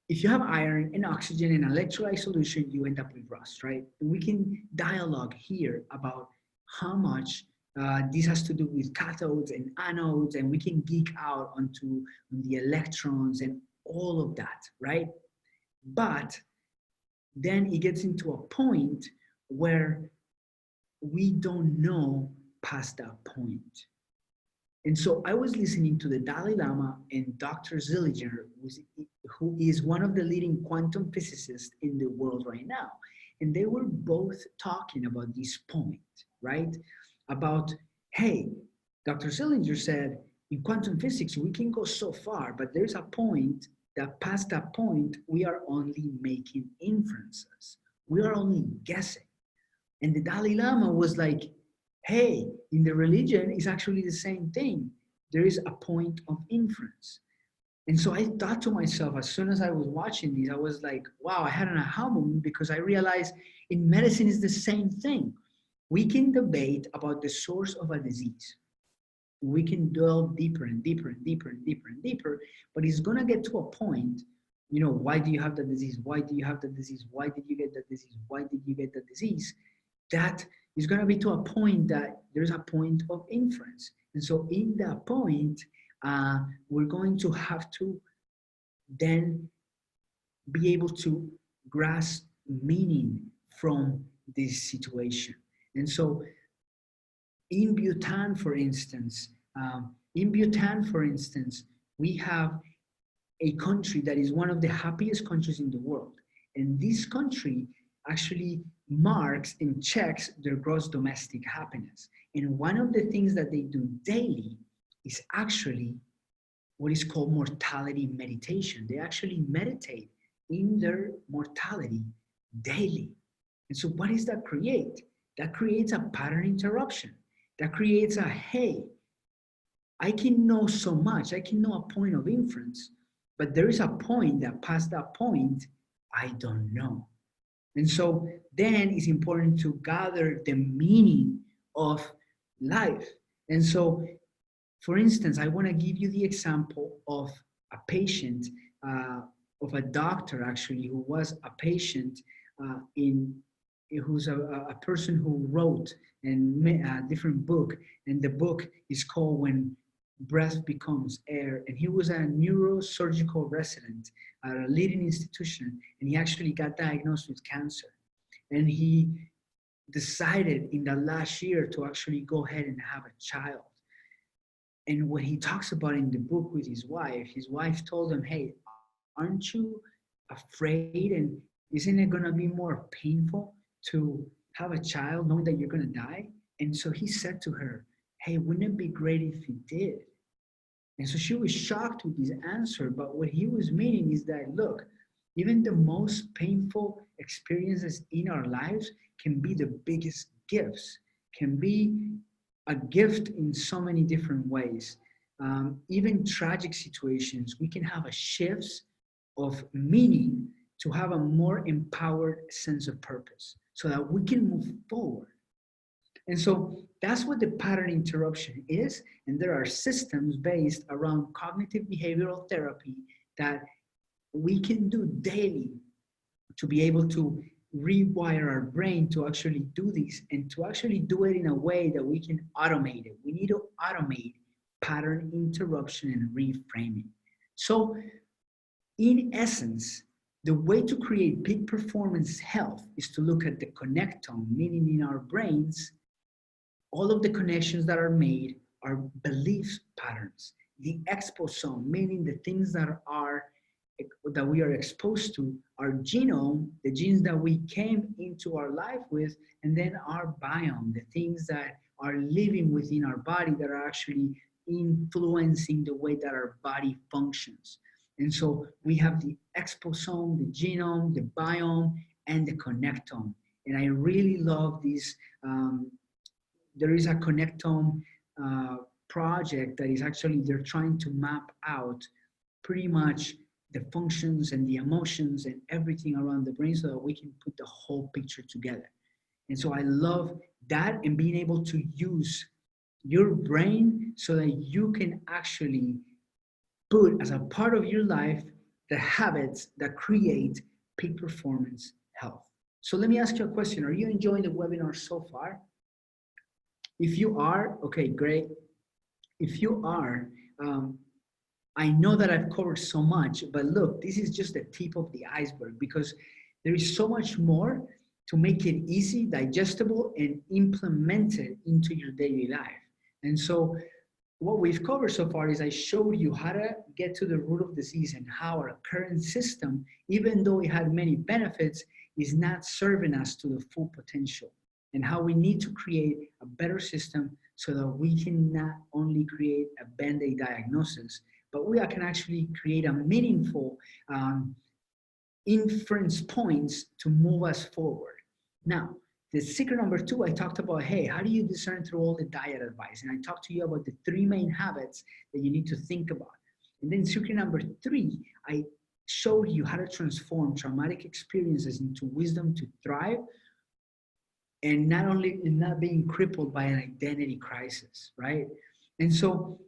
if you have iron and oxygen in an electrolyte solution, you end up with rust, right? We can dialogue here about how much this has to do with cathodes and anodes, and we can geek out onto the electrons and all of that, right? But then it gets into a point where we don't know past that point. And so I was listening to the Dalai Lama and Dr. Zillinger, who is one of the leading quantum physicists in the world right now. And they were both talking about this point, right? About, hey, Dr. Zillinger said, in quantum physics, we can go so far, but there's a point that past that point, we are only making inferences. We are only guessing. And the Dalai Lama was like, hey, in the religion, it's actually the same thing. There is a point of inference. And so I thought to myself, as soon as I was watching these, I was like, wow, I had an aha moment because I realized in medicine is the same thing. We can debate about the source of a disease. We can delve deeper and deeper and deeper and deeper and deeper, but it's going to get to a point, why do you have the disease? Why do you have the disease? Why did you get the disease? Why did you get the disease? That is going to be to a point that there's a point of inference. And so in that point, we're going to have to then be able to grasp meaning from this situation. And so in Bhutan, for instance, we have a country that is one of the happiest countries in the world. And this country actually marks and checks their gross domestic happiness. And one of the things that they do daily is actually what is called mortality meditation. They actually meditate in their mortality daily. And so what does that create? That creates a pattern interruption. That creates a, hey, I can know so much. I can know a point of inference, but there is a point that past that point, I don't know. And so then it's important to gather the meaning of life. And so, for instance, I want to give you the example of a patient, of a doctor actually, who was a patient who's a person who wrote a different book. And the book is called When Breath Becomes Air. And he was a neurosurgical resident at a leading institution, and he actually got diagnosed with cancer. And he decided in the last year to actually go ahead and have a child. And what he talks about in the book with his wife told him, hey, aren't you afraid? And isn't it going to be more painful to have a child knowing that you're going to die? And so he said to her, hey, wouldn't it be great if you did? And so she was shocked with his answer. But what he was meaning is that, look, even the most painful experiences in our lives can be the biggest gifts, can be a gift in so many different ways. Even tragic situations, we can have a shift of meaning to have a more empowered sense of purpose so that we can move forward. And so that's what the pattern interruption is. And there are systems based around cognitive behavioral therapy that we can do daily to be able to rewire our brain to actually do this and to actually do it in a way that we can automate it. We need to automate pattern interruption and reframing. So in essence, the way to create peak performance health is to look at the connectome, meaning in our brains, all of the connections that are made are belief patterns. The exposome, meaning the things that are that we are exposed to, our genome, the genes that we came into our life with, and then our biome, the things that are living within our body that are actually influencing the way that our body functions. And so we have the exposome, the genome, the biome, and the connectome. And I really love this. There is a connectome uh, project that is actually, they're trying to map out pretty much the functions and the emotions and everything around the brain so that we can put the whole picture together. And so I love that, and being able to use your brain so that you can actually put as a part of your life the habits that create peak performance health. So let me ask you a question. Are you enjoying the webinar so far? If you are, okay, great. If you are, um, I know that I've covered so much, but look, this is just the tip of the iceberg, because there is so much more to make it easy, digestible, and implemented into your daily life. And so what we've covered so far is I showed you how to get to the root of disease and how our current system, even though it had many benefits, is not serving us to the full potential, and how we need to create a better system so that we can not only create a Band-Aid diagnosis, but we can actually create a meaningful inference points to move us forward. Now, the secret number 2, I talked about, hey, how do you discern through all the diet advice? And I talked to you about the 3 main habits that you need to think about. And then secret number 3, I showed you how to transform traumatic experiences into wisdom to thrive, and not only in not being crippled by an identity crisis, right? And so,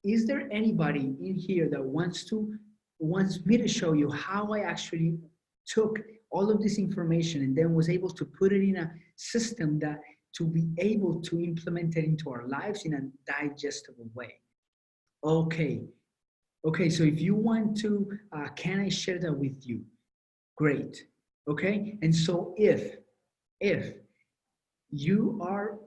is there anybody in here that wants me to show you how I actually took all of this information and then was able to put it in a system that to be able to implement it into our lives in a digestible way? Okay. Okay, so if you want to, can I share that with you? Great. Okay, and so if you are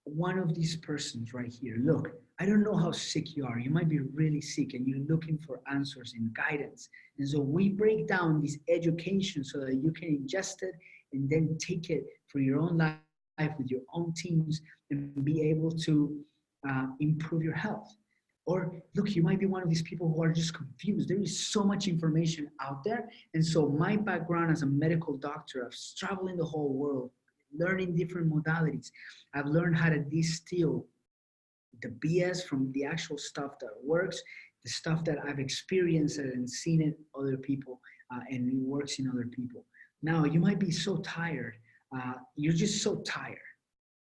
one of these persons right here, look, I don't know how sick you are. You might be really sick and you're looking for answers and guidance. And so we break down this education so that you can ingest it and then take it for your own life with your own teams and be able to improve your health. Or look, you might be one of these people who are just confused. There is so much information out there. And so my background as a medical doctor, I've traveled in the whole world, learning different modalities. I've learned how to distill the BS from the actual stuff that works, the stuff that I've experienced and seen in other people, and it works in other people. Now, you might be so tired. You're just so tired.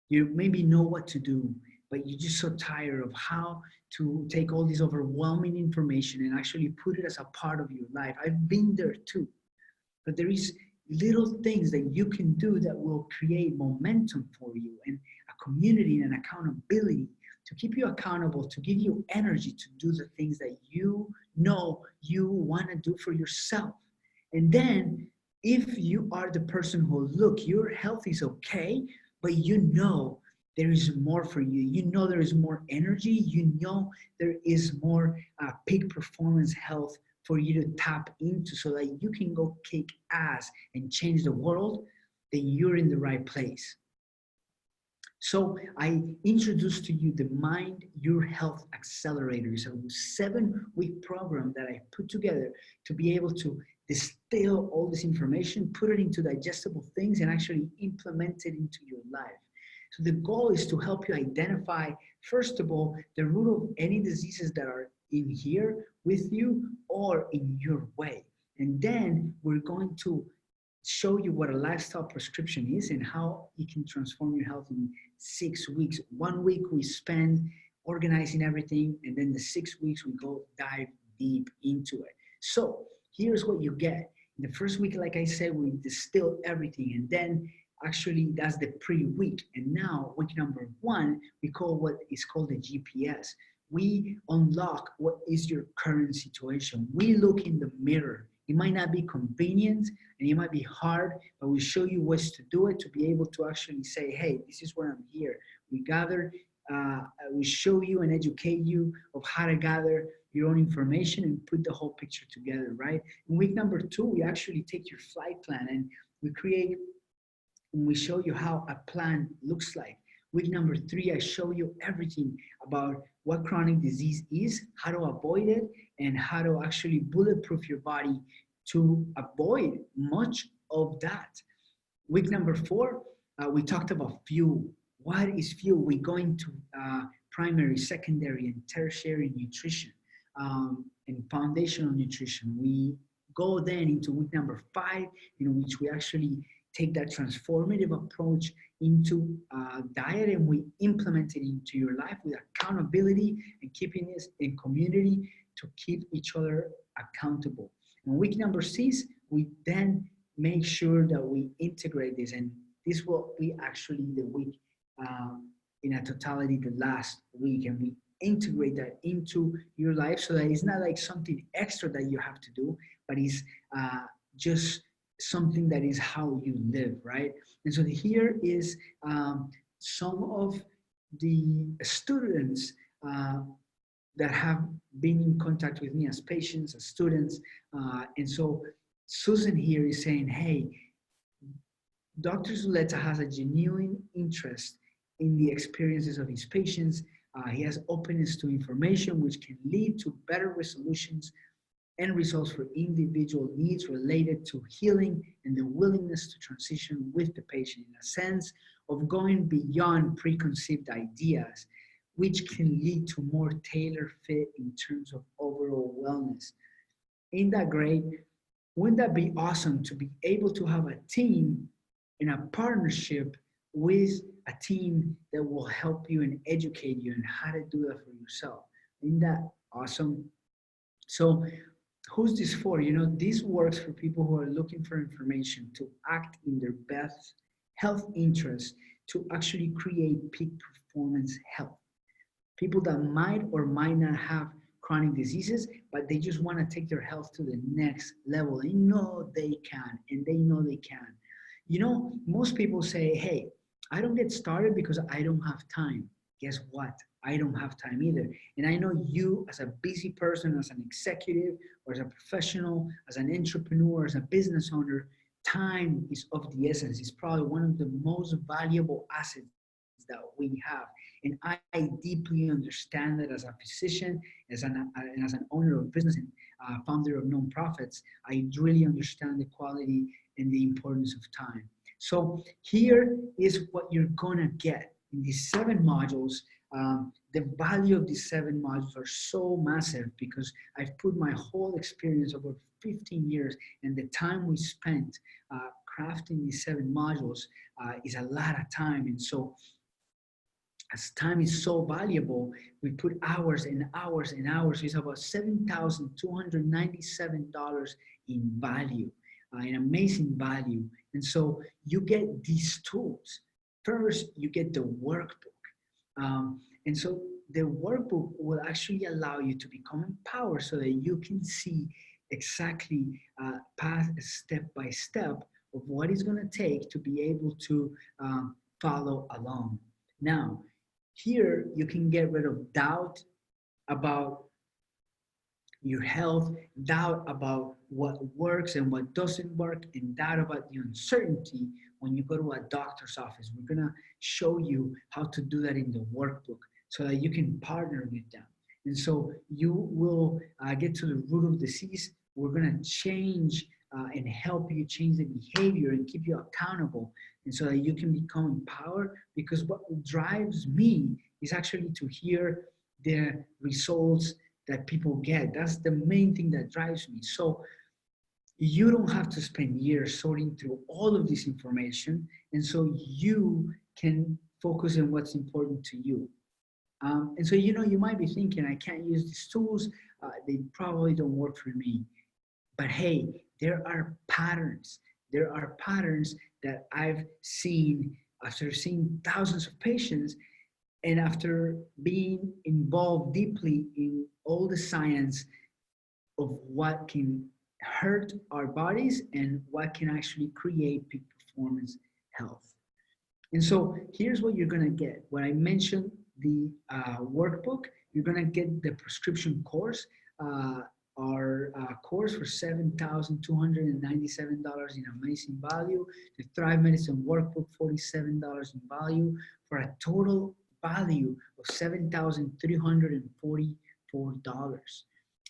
You maybe know what to do, but you're just so tired of how to take all this overwhelming information and actually put it as a part of your life. I've been there too. But there is little things that you can do that will create momentum for you, and a community and accountability to keep you accountable, to give you energy to do the things that you know you want to do for yourself. And then if you are the person who, look, your health is okay, but you know there is more for you. You know there is more energy. You know there is more peak performance health for you to tap into so that you can go kick ass and change the world, then you're in the right place. So I introduced to you the Mind Your Health Accelerator. It's a 7-week program that I put together to be able to distill all this information, put it into digestible things, and actually implement it into your life. So the goal is to help you identify, first of all, the root of any diseases that are in here with you or in your way. And then we're going to show you what a lifestyle prescription is and how you can transform your health in 6 weeks. 1 week we spend organizing everything, and then the 6 weeks we go dive deep into it. So here's what you get. In the first week, like I said, we distill everything, and then actually that's the pre-week. And now week number 1, we call what is called the GPS. We unlock what is your current situation. We look in the mirror. It might not be convenient and it might be hard, but we show you ways to do it to be able to actually say, hey, this is where I'm here. We gather, we show you and educate you of how to gather your own information and put the whole picture together, right? In week number 2, we actually take your flight plan and we create and we show you how a plan looks like. Week number 3, I show you everything about what chronic disease is, how to avoid it, and how to actually bulletproof your body to avoid much of that. Week number 4, we talked about fuel. What is fuel? We go into primary, secondary, and tertiary nutrition and foundational nutrition. We go then into week number 5, in which we actually take that transformative approach into diet and we implement it into your life with accountability and keeping this in community to keep each other accountable. In week number 6, we then make sure that we integrate this, and this will be actually the week in a totality, the last week, and we integrate that into your life so that it's not like something extra that you have to do, but it's just something that is how you live, right? And so here is some of the students that have been in contact with me as patients, as students. And so Susan here is saying, hey, Dr. Zuleta has a genuine interest in the experiences of his patients. He has openness to information, which can lead to better resolutions and results for individual needs related to healing and the willingness to transition with the patient in a sense of going beyond preconceived ideas, which can lead to more tailor fit in terms of overall wellness. Ain't that great? Wouldn't that be awesome to be able to have a team in a partnership with a team that will help you and educate you on how to do that for yourself? Isn't that awesome? So who's this for? You know, this works for people who are looking for information to act in their best health interest to actually create peak performance health. People that might or might not have chronic diseases, but they just want to take their health to the next level. They know they can, and they know they can. You know, most people say, hey, I don't get started because I don't have time. Guess what? I don't have time either. And I know you, as a busy person, as an executive, or as a professional, as an entrepreneur, as a business owner, time is of the essence. It's probably one of the most valuable assets that we have. And I deeply understand that as a physician, as an owner of business and founder of nonprofits, I really understand the quality and the importance of time. So here is what you're gonna get in these 7 modules. The value of these 7 modules are so massive because I've put my whole experience over 15 years, and the time we spent crafting these 7 modules is a lot of time. And so as time is so valuable, we put hours and hours and hours. It's about $7,297 in value, an amazing value. And so you get these tools. First, you get the workbook. And so the workbook will actually allow you to become empowered so that you can see exactly path step by step of what it's going to take to be able to follow along. Now, here you can get rid of doubt about your health, doubt about what works and what doesn't work, and doubt about the uncertainty when you go to a doctor's office. We're gonna show you how to do that in the workbook so that you can partner with them. And so you will get to the root of disease. We're gonna change and help you change the behavior and keep you accountable, and so that you can become empowered, because what drives me is actually to hear the results that people get. That's the main thing that drives me. So you don't have to spend years sorting through all of this information, and so you can focus on what's important to you. And so, you know, you might be thinking, I can't use these tools. They probably don't work for me. But hey, there are patterns. There are patterns that I've seen after seeing thousands of patients and after being involved deeply in all the science of what can hurt our bodies and what can actually create peak performance health. And so here's what you're gonna get. When I mentioned the workbook, you're gonna get the prescription course. our course for $7,297 in amazing value. The Thrive Medicine Workbook, $47 in value, for a total value of $7,344.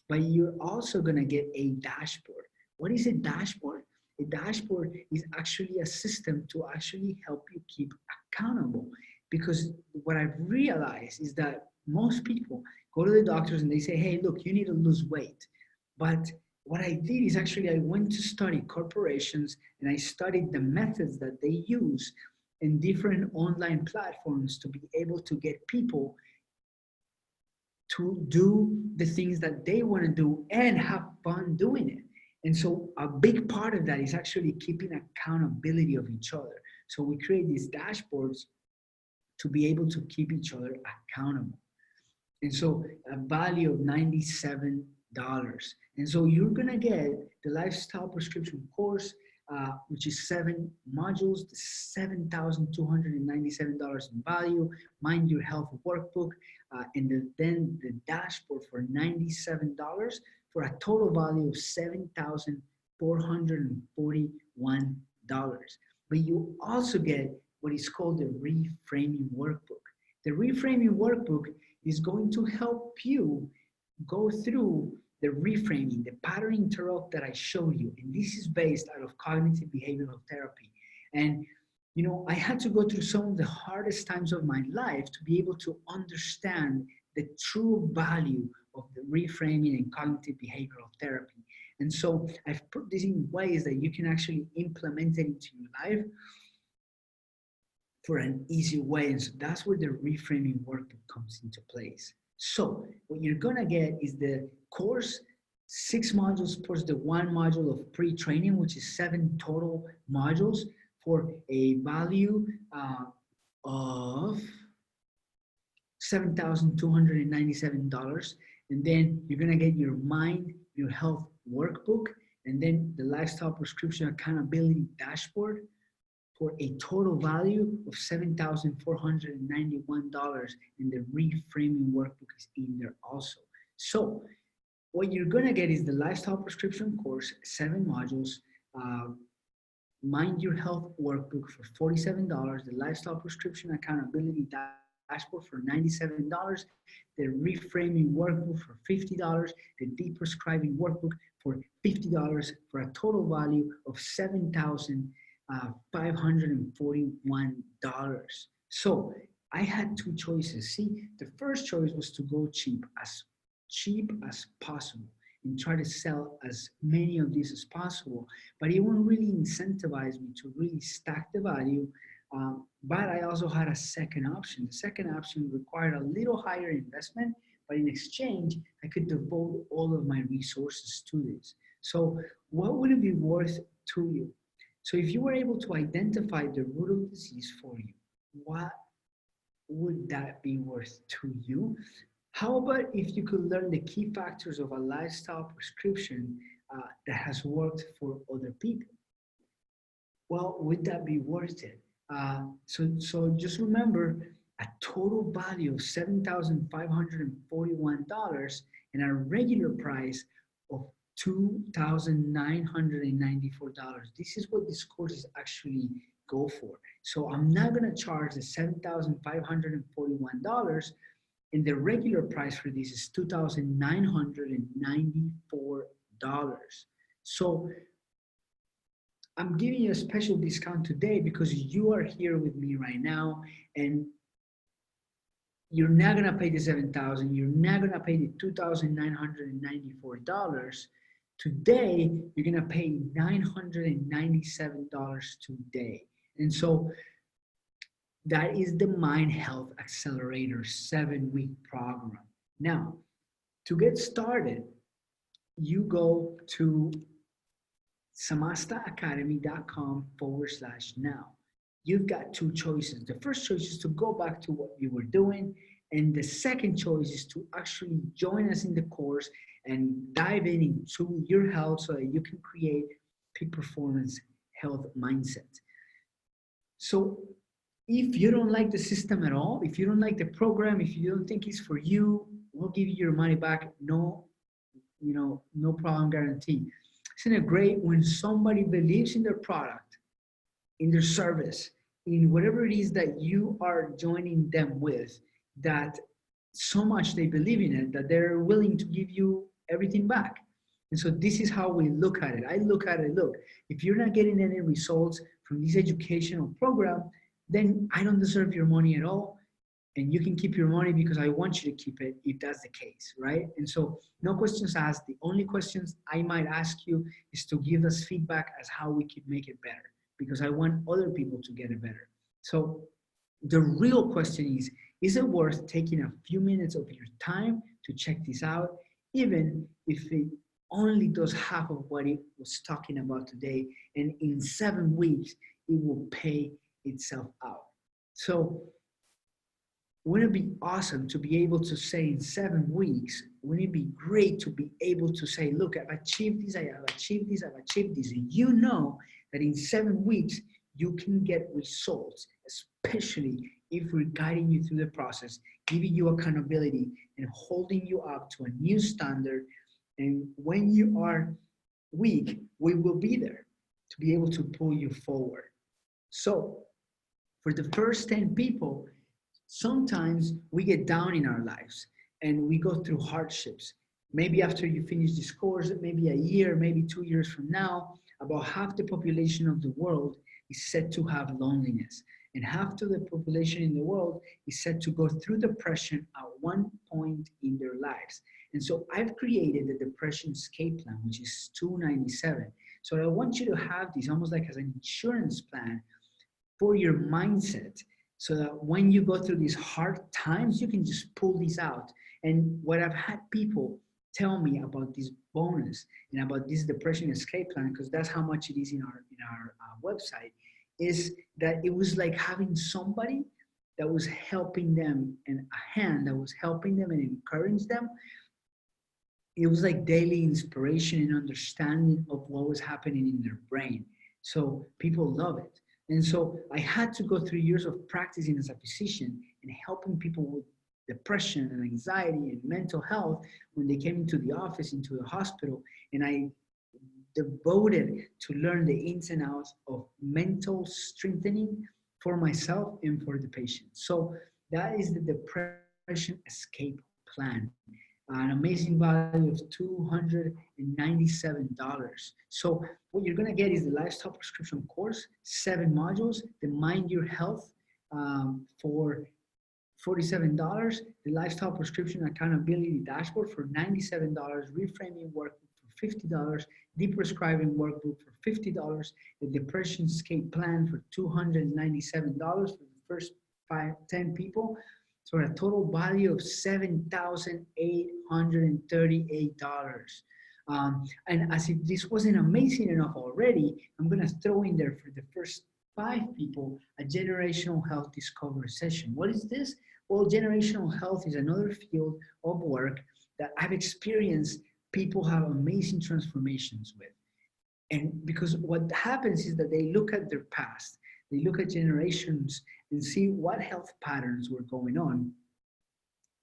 But you're also going to get a dashboard. What is a dashboard? A dashboard is actually a system to actually help you keep accountable. Because what I've realized is that most people go to the doctors and they say, hey, look, you need to lose weight. But what I did is actually I went to study corporations and I studied the methods that they use in different online platforms to be able to get people to do the things that they want to do and have fun doing it. And so a big part of that is actually keeping accountability of each other. So we create these dashboards to be able to keep each other accountable. And so a value of $97. And so you're gonna get the lifestyle prescription course, which is 7 modules, the $7,297 in value, Mind Your Health workbook, and then the dashboard for $97 for a total value of $7,441. But you also get what is called the reframing workbook. The reframing workbook is going to help you go through the reframing, the pattern interrupt that I showed you. And this is based out of cognitive behavioral therapy. And you know, I had to go through some of the hardest times of my life to be able to understand the true value of the reframing and cognitive behavioral therapy. And so I've put this in ways that you can actually implement it into your life for an easy way. And so that's where the reframing workbook comes into place. So what you're gonna get is the course, 6 modules plus the 1 module of pre-training, which is 7 total modules for a value of $7,297. And then you're gonna get your Mind Your Health workbook, and then the lifestyle prescription accountability dashboard for a total value of $7,491, and the reframing workbook is in there also. So what you're gonna get is the lifestyle prescription course, 7 modules, Mind Your Health workbook for $47, the lifestyle prescription accountability dashboard for $97, the reframing workbook for $50, the deprescribing workbook for $50, for a total value of $7,541. So I had 2 choices. See, the first choice was to go cheap as possible and try to sell as many of these as possible, but it won't really incentivize me to really stack the value. But I also had a second option. The second option required a little higher investment, but in exchange, I could devote all of my resources to this. So what would it be worth to you? So if you were able to identify the root of disease for you, what would that be worth to you? How about if you could learn the key factors of a lifestyle prescription that has worked for other people? Well, would that be worth it? So just remember, a total value of $7,541 and a regular price of $2,994. This is what these courses actually go for. So I'm not going to charge the $7,541, and the regular price for this is $2,994. So I'm giving you a special discount today because you are here with me right now, and you're not gonna pay the $7,000. You're not gonna pay the $2,994. Today, you're gonna pay $997 today. And so that is the Mind Health Accelerator 7-week program. Now, to get started, you go to samastaacademy.com/now. You've got 2 choices. The first choice is to go back to what you were doing. And the second choice is to actually join us in the course and dive into your health so that you can create peak performance health mindset. So if you don't like the system at all, if you don't like the program, if you don't think it's for you, we'll give you your money back. No no problem guarantee. Isn't it great when somebody believes in their product, in their service, in whatever it is that you are joining them with, that so much they believe in it that they're willing to give you everything back. And so this is how we look at it. I look at it, look, if you're not getting any results from this educational program, then I don't deserve your money at all. And you can keep your money because I want you to keep it if that's the case, right? And so no questions asked. The only questions I might ask you is to give us feedback as how we can make it better, because I want other people to get it better. So the real question is it worth taking a few minutes of your time to check this out, even if it only does half of what it was talking about today, and in 7 weeks, it will pay itself out. So wouldn't it be awesome to be able to say in 7 weeks, wouldn't it be great to be able to say, look, I've achieved this, I have achieved this, I've achieved this. And you know that in 7 weeks, you can get results, especially if we're guiding you through the process, giving you accountability and holding you up to a new standard. And when you are weak, we will be there to be able to pull you forward. So for the first 10 people, sometimes we get down in our lives and we go through hardships. Maybe after you finish this course, maybe a year, maybe 2 years from now, about half the population of the world is said to have loneliness. And half of the population in the world is said to go through depression at one point in their lives. And so I've created the depression escape plan, which is 297. So I want you to have this almost like as an insurance plan for your mindset, so that when you go through these hard times, you can just pull these out. And what I've had people tell me about this bonus and about this depression escape plan, because that's how much it is in our website, is that it was like having somebody that was helping them, and a hand that was helping them and encouraging them. It was like daily inspiration and understanding of what was happening in their brain. So people love it. And so I had to go through years of practicing as a physician and helping people with depression and anxiety and mental health when they came into the office, into the hospital. And I devoted to learn the ins and outs of mental strengthening for myself and for the patient. So that is the depression escape plan. An amazing value of $297. So what you're gonna get is the lifestyle prescription course, 7 modules, the Mind Your Health for $47, the lifestyle prescription accountability dashboard for $97, reframing workbook for $50, the prescribing workbook for $50, the depression escape plan for $297 for the first 10 people. So a total value of $7,838. And as if this wasn't amazing enough already, I'm gonna throw in there for the first 5 people a generational health discovery session. What is this? Well, generational health is another field of work that I've experienced people have amazing transformations with. And because what happens is that they look at their past, they look at generations and see what health patterns were going on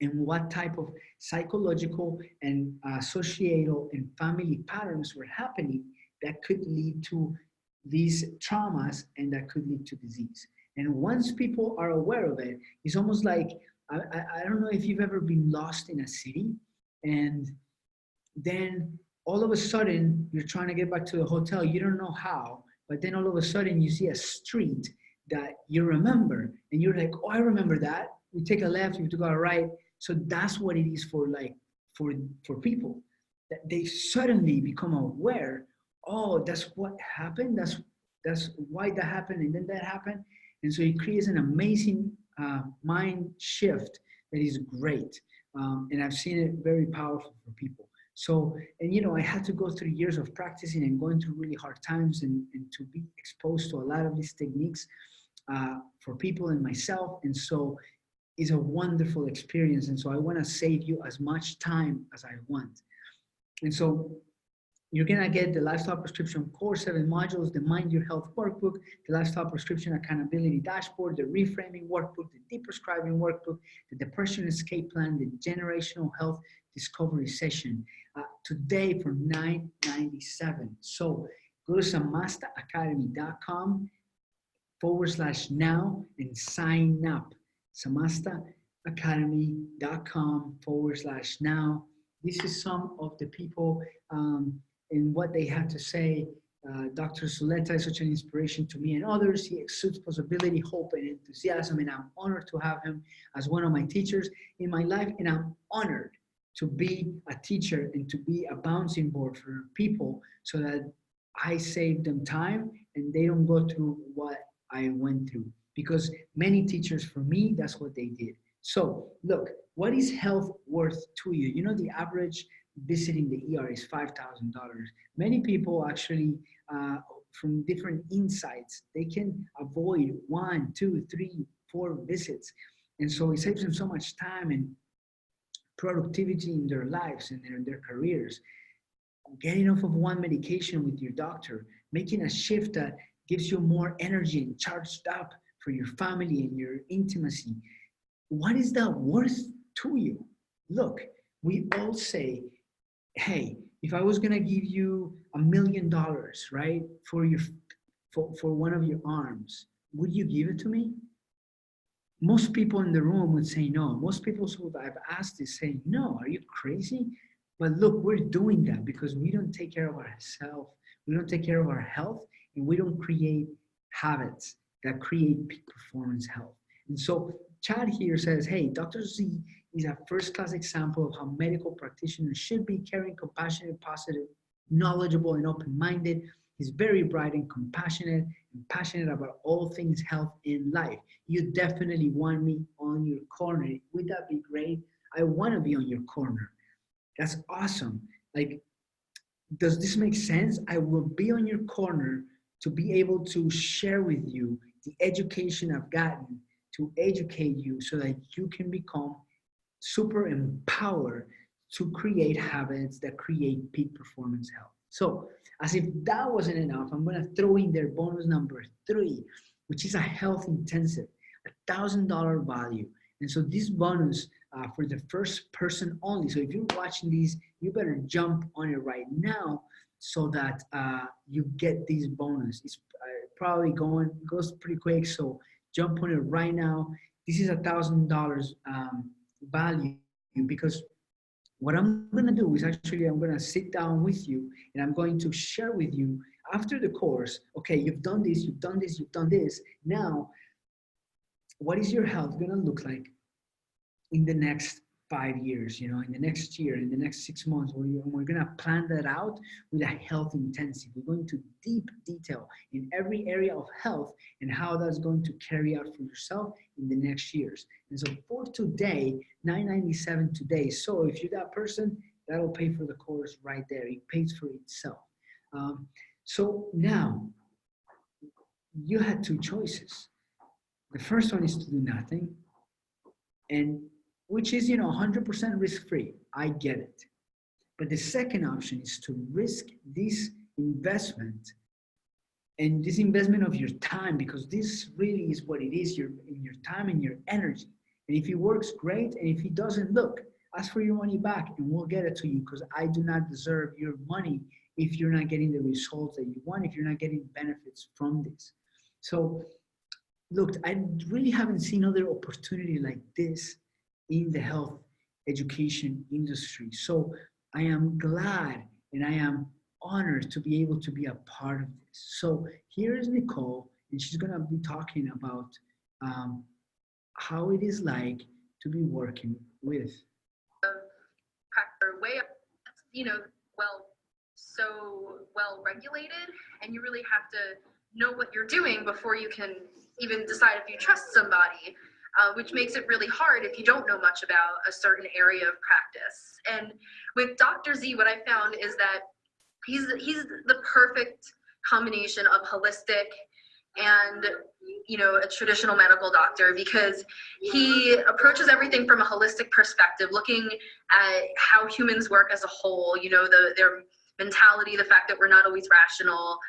and what type of psychological and societal and family patterns were happening that could lead to these traumas and that could lead to disease. And once people are aware of it, it's almost like, I don't know if you've ever been lost in a city and then all of a sudden you're trying to get back to the hotel, you don't know how, but then all of a sudden you see a street that you remember and you're like, oh, I remember that. You take a left, you took a right. So that's what it is for people, that they suddenly become aware, oh, that's what happened. That's why that happened. And then that happened. And so it creates an amazing mind shift that is great. And I've seen it very powerful for people. So, and I had to go through years of practicing and going through really hard times and to be exposed to a lot of these techniques for people and myself. And so it's a wonderful experience. And so I want to save you as much time as I want. And so you're going to get the lifestyle prescription course, 7 modules, the Mind Your Health workbook, the lifestyle prescription accountability dashboard, the reframing workbook, the deprescribing workbook, the depression escape plan, the generational health discovery session. today for $9.97. So go to samastaacademy.com/now and sign up. samastaacademy.com/now. This is some of the people and what they had to say. Dr. Zuleta is such an inspiration to me and others. He exudes possibility, hope, and enthusiasm, and I'm honored to have him as one of my teachers in my life, and I'm honored to be a teacher and to be a bouncing board for people so that I save them time and they don't go through what I went through. Because many teachers, for me, that's what they did. So look, what is health worth to you? You know, the average visiting the ER is $5,000. Many people actually, from different insights, they can avoid 1, 2, 3, 4 visits. And so it saves them so much time and productivity in their lives and in their careers. Getting off of one medication with your doctor, making a shift that gives you more energy and charged up for your family and your intimacy. What is that worth to you? Look, we all say, hey, if I was gonna give you $1 million, right, for one of your arms, would you give it to me? Most people in the room would say no. Most people who I've asked this say, no, are you crazy? But look, we're doing that because we don't take care of ourselves, we don't take care of our health, and we don't create habits that create peak performance health. And so Chad here says, hey, Dr. Z is a first-class example of how medical practitioners should be: caring, compassionate, positive, knowledgeable, and open-minded. He's very bright and compassionate and passionate about all things health in life. You definitely want me on your corner. Would that be great? I want to be on your corner. That's awesome. Like, does this make sense? I will be on your corner to be able to share with you the education I've gotten to educate you so that you can become super empowered to create habits that create peak performance health. So as if that wasn't enough, I'm going to throw in there bonus number 3, which is a health intensive, $1,000 value. And so this bonus for the first person only. So if you're watching these, you better jump on it right now so that you get this bonus. It's probably goes pretty quick. So jump on it right now. This is $1,000 value, because what I'm going to do is actually I'm going to sit down with you and I'm going to share with you after the course, okay, you've done this, you've done this, you've done this. Now, what is your health going to look like in the next 5 years, in the next year, in the next 6 months? We're going to plan that out with a health intensive. We're going to deep detail in every area of health and how that's going to carry out for yourself in the next years. And so for today, $997 today. So if you're that person, that'll pay for the course right there. It pays for itself. So now you had 2 choices. The first one is to do nothing, and which is, 100% risk-free. I get it. But the second option is to risk this investment, and this investment of your time, because this really is what it is, your time and your energy. And if it works, great. And if it doesn't, look, ask for your money back and we'll get it to you, because I do not deserve your money if you're not getting the results that you want, if you're not getting benefits from this. So look, I really haven't seen other opportunity like this in the health education industry. So I am glad and I am honored to be able to be a part of this. So here is Nicole, and she's going to be talking about how it is like to be working with. Way, so well regulated, and you really have to know what you're doing before you can even decide if you trust somebody. Which makes it really hard if you don't know much about a certain area of practice. And with Dr. Z, what I found is that he's the perfect combination of holistic and a traditional medical doctor, because he approaches everything from a holistic perspective, looking at how humans work as a whole, their mentality, the fact that we're not always rational,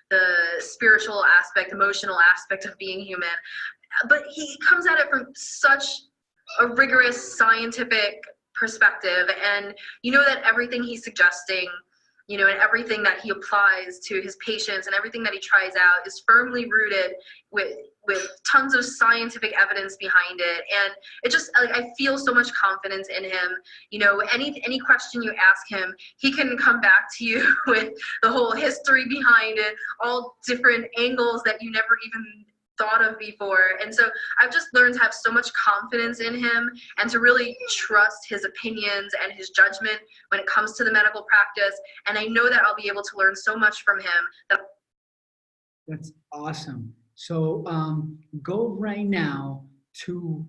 the spiritual aspect, emotional aspect of being human. But he comes at it from such a rigorous scientific perspective, and you know that everything he's suggesting, you know, and everything that he applies to his patients and everything that he tries out is firmly rooted with tons of scientific evidence behind it. And it just, like, I feel so much confidence in him. You know, any question you ask him, he can come back to you with the whole history behind it, all different angles that you never even thought of before. And so I've just learned to have so much confidence in him and to really trust his opinions and his judgment when it comes to the medical practice. And I know that I'll be able to learn so much from him. That's awesome. So go right now to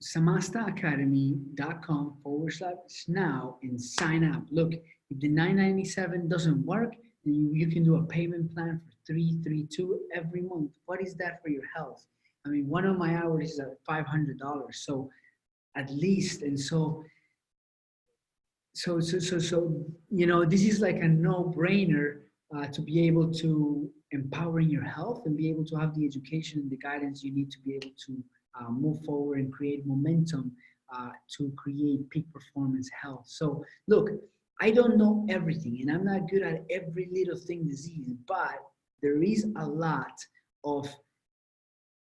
samastaacademy.com/now and sign up. Look, if the $9.97 doesn't work, then you can do a payment plan for $332 every month. What is that for your health? I mean, one of my hours is at $500. So at least, and so you know, this is like a no-brainer to be able to empower your health and be able to have the education and the guidance you need to be able to move forward and create momentum to create peak performance health. So look, I don't know everything and I'm not good at every little thing disease, but there is a lot of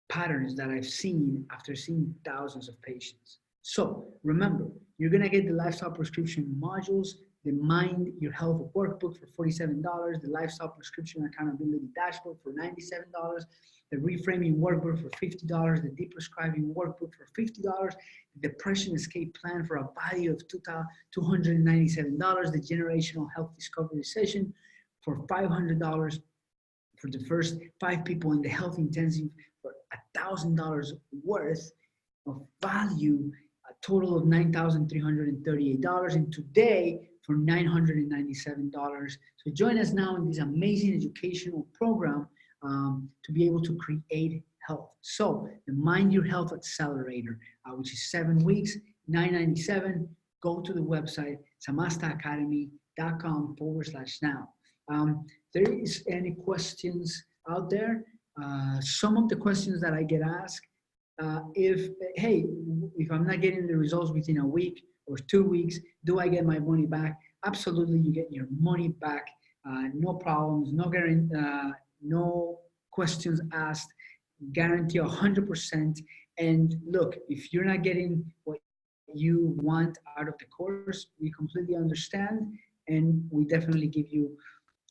patterns that I've seen after seeing thousands of patients. So remember, you're gonna get the lifestyle prescription modules, the Mind Your Health workbook for $47, the lifestyle prescription accountability dashboard for $97, the reframing workbook for $50, the deep prescribing workbook for $50, the depression escape plan for a value of $297, the generational health discovery session for $500 for the first 5 people in the health intensive for $1,000 worth of value, a total of $9,338, and today for $997. So join us now in this amazing educational program to be able to create health. So the Mind Your Health Accelerator, which is 7 weeks, $997. Go to the website, samastaacademy.com/now. There is any questions out there? Some of the questions that I get asked, hey, if I'm not getting the results within a week or 2 weeks, do I get my money back? Absolutely, you get your money back. No problems, no questions asked, guarantee 100%. And look, if you're not getting what you want out of the course, we completely understand, and we definitely give you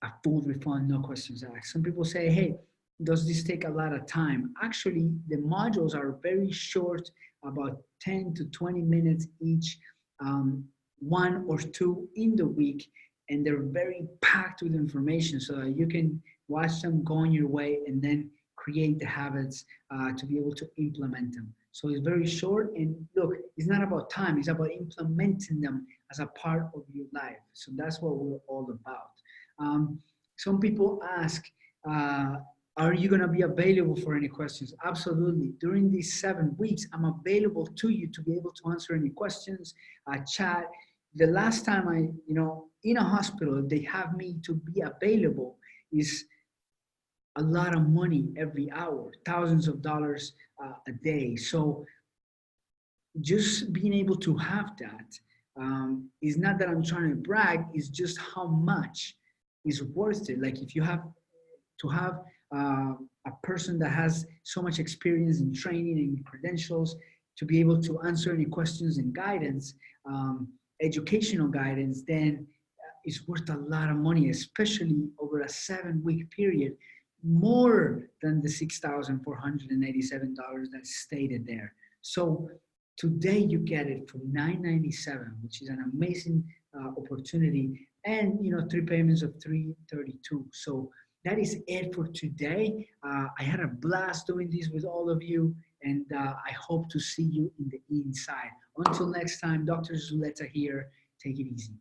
a full refund, no questions asked. Some people say, hey, does this take a lot of time? Actually, the modules are very short, about 10 to 20 minutes each, 1 or 2 in the week, and they're very packed with information so that you can watch them go on your way and then create the habits to be able to implement them. So it's very short, and look, it's not about time, it's about implementing them as a part of your life. So that's what we're all about. Some people ask, are you going to be available for any questions? Absolutely. During these 7 weeks, I'm available to you to be able to answer any questions, chat. The last time in a hospital, they have me to be available is a lot of money every hour, thousands of dollars a day. So just being able to have that is not that I'm trying to brag, it's just how much is worth it. Like if you have to have a person that has so much experience in training and credentials to be able to answer any questions and guidance, educational guidance, then it's worth a lot of money, especially over a 7-week period, more than the $6,487 that's stated there. So today you get it for $997, which is an amazing opportunity, and 3 payments of $332. So that is it for today. I had a blast doing this with all of you, and I hope to see you in the inside. Until next time, Dr. Zuleta here. Take it easy.